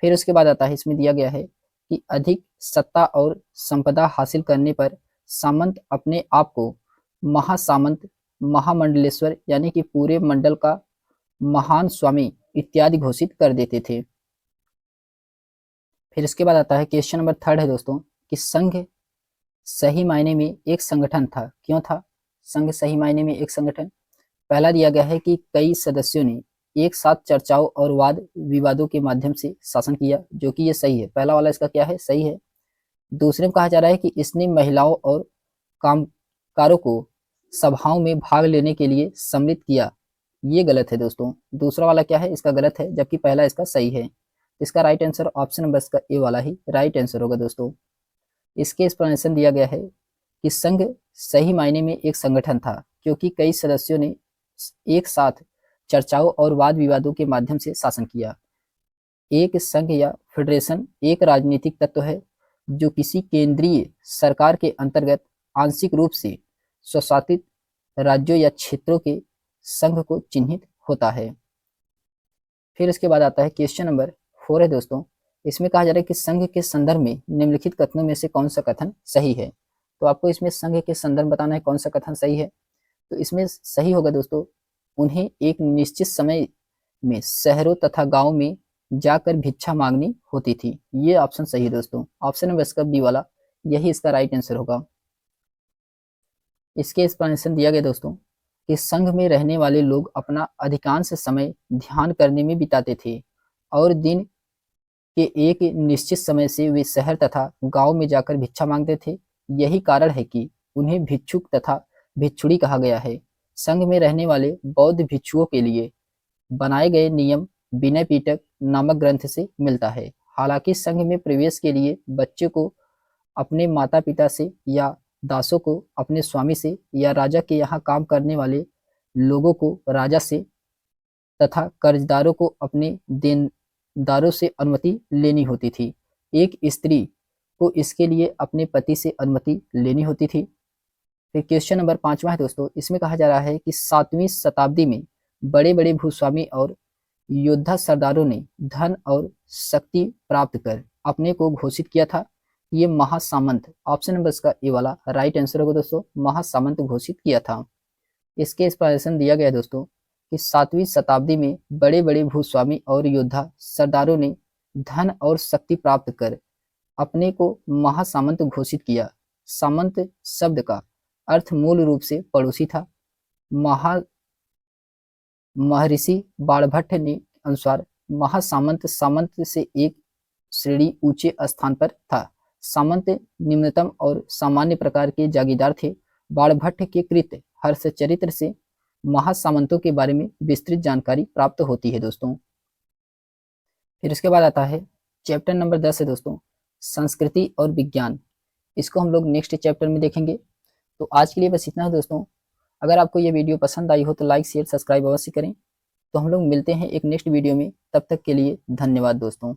फिर उसके बाद आता है, इसमें दिया गया है कि अधिक सत्ता और संपदा हासिल करने पर सामंत अपने आप को महासामंत, महामंडलेश्वर यानी कि पूरे मंडल का महान स्वामी इत्यादि घोषित कर देते थे। फिर इसके बाद आता है क्वेश्चन नंबर थर्ड है दोस्तों कि संघ सही मायने में एक संगठन था। क्यों था संघ सही मायने में एक संगठन? पहला दिया गया है कि कई सदस्यों ने एक साथ चर्चाओं और वाद विवादों के माध्यम से शासन किया, जो कि ये सही है। पहला वाला इसका क्या है? सही है। दूसरे में कहा जा रहा है कि इसने महिलाओं और कामकारों को सभाओं में भाग लेने के लिए सम्मिलित किया, ये गलत है दोस्तों। दूसरा वाला क्या है? इसका गलत है, जबकि पहला इसका सही है। इसका राइट आंसर ऑप्शन नंबर इसका ए वाला ही राइट आंसर होगा दोस्तों। इसके एक्सप्लेनेशन दिया गया है कि संघ सही मायने में एक संगठन था क्योंकि कई सदस्यों ने एक साथ चर्चाओं और वाद विवादों के माध्यम से शासन किया। एक संघ या फेडरेशन एक राजनीतिक तत्व है जो किसी केंद्रीय सरकार के अंतर्गत आंशिक रूप से स्वशासित राज्यों या क्षेत्रों के संघ को चिन्हित होता है। फिर इसके बाद आता है क्वेश्चन नंबर 4 है दोस्तों। इसमें कहा जा रहा है कि संघ के संदर्भ में निम्नलिखित कथनों में से कौन सा कथन सही है। तो आपको इसमें संघ के संदर्भ बताना है कौन सा कथन सही है। तो इसमें सही होगा दोस्तों, उन्हें एक निश्चित समय में शहरों तथा गांव में जाकर भिक्षा मांगनी होती थी। ये ऑप्शन सही है दोस्तों। ऑप्शन नंबर इसका बी वाला यही इसका राइट आंसर होगा। इसके एक्सप्लेनेशन दिया गया दोस्तों कि संघ में रहने वाले लोग अपना अधिकांश समय ध्यान करने में बिताते थे और दिन के एक निश्चित समय से वे शहर तथा गांव में जाकर भिक्षा मांगते थे। यही कारण है कि उन्हें भिक्षुक तथा भिक्षुणी कहा गया है। संघ में रहने वाले बौद्ध भिक्षुओं के लिए बनाए गए नियम विनय पिटक नामक ग्रंथ से मिलता है। हालांकि संघ में प्रवेश के लिए बच्चे को अपने माता पिता से या दासों को अपने स्वामी से या राजा के यहाँ काम करने वाले लोगों को राजा से तथा कर्जदारों को अपने देनदारों से अनुमति लेनी होती थी। एक स्त्री को इसके लिए अपने पति से अनुमति लेनी होती थी। फिर क्वेश्चन नंबर 5वां है दोस्तों। इसमें कहा जा रहा है कि 7वीं शताब्दी में बड़े बड़े भूस्वामी और योद्धा सरदारों ने धन और शक्ति प्राप्त कर अपने को घोषित किया था। ये महासामंत, ऑप्शन नंबर इसका ए वाला राइट आंसर होगा दोस्तों, महासामंत घोषित किया था। इसके एक्सप्लेनेशन दिया गया दोस्तों कि 7वीं शताब्दी में बड़े बड़े भूस्वामी और योद्धा सरदारों ने धन और शक्ति प्राप्त कर अपने को महासामंत घोषित किया। सामंत शब्द का अर्थ मूल रूप से पड़ोसी था। महर्षि बाणभट्ट ने अनुसार महासामंत सामंत से एक श्रेणी ऊंचे स्थान पर था। सामंत निम्नतम और सामान्य प्रकार के जागीरदार थे। बाणभट्ट के कृत हर्षचरित्र से महासामंतों के बारे में विस्तृत जानकारी प्राप्त होती है दोस्तों। फिर इसके बाद आता है चैप्टर नंबर 10 है दोस्तों, संस्कृति और विज्ञान। इसको हम लोग नेक्स्ट चैप्टर में देखेंगे। तो आज के लिए बस इतना है दोस्तों। अगर आपको ये वीडियो पसंद आई हो तो लाइक शेयर सब्सक्राइब अवश्य करें। तो हम लोग मिलते हैं एक नेक्स्ट वीडियो में, तब तक के लिए धन्यवाद दोस्तों।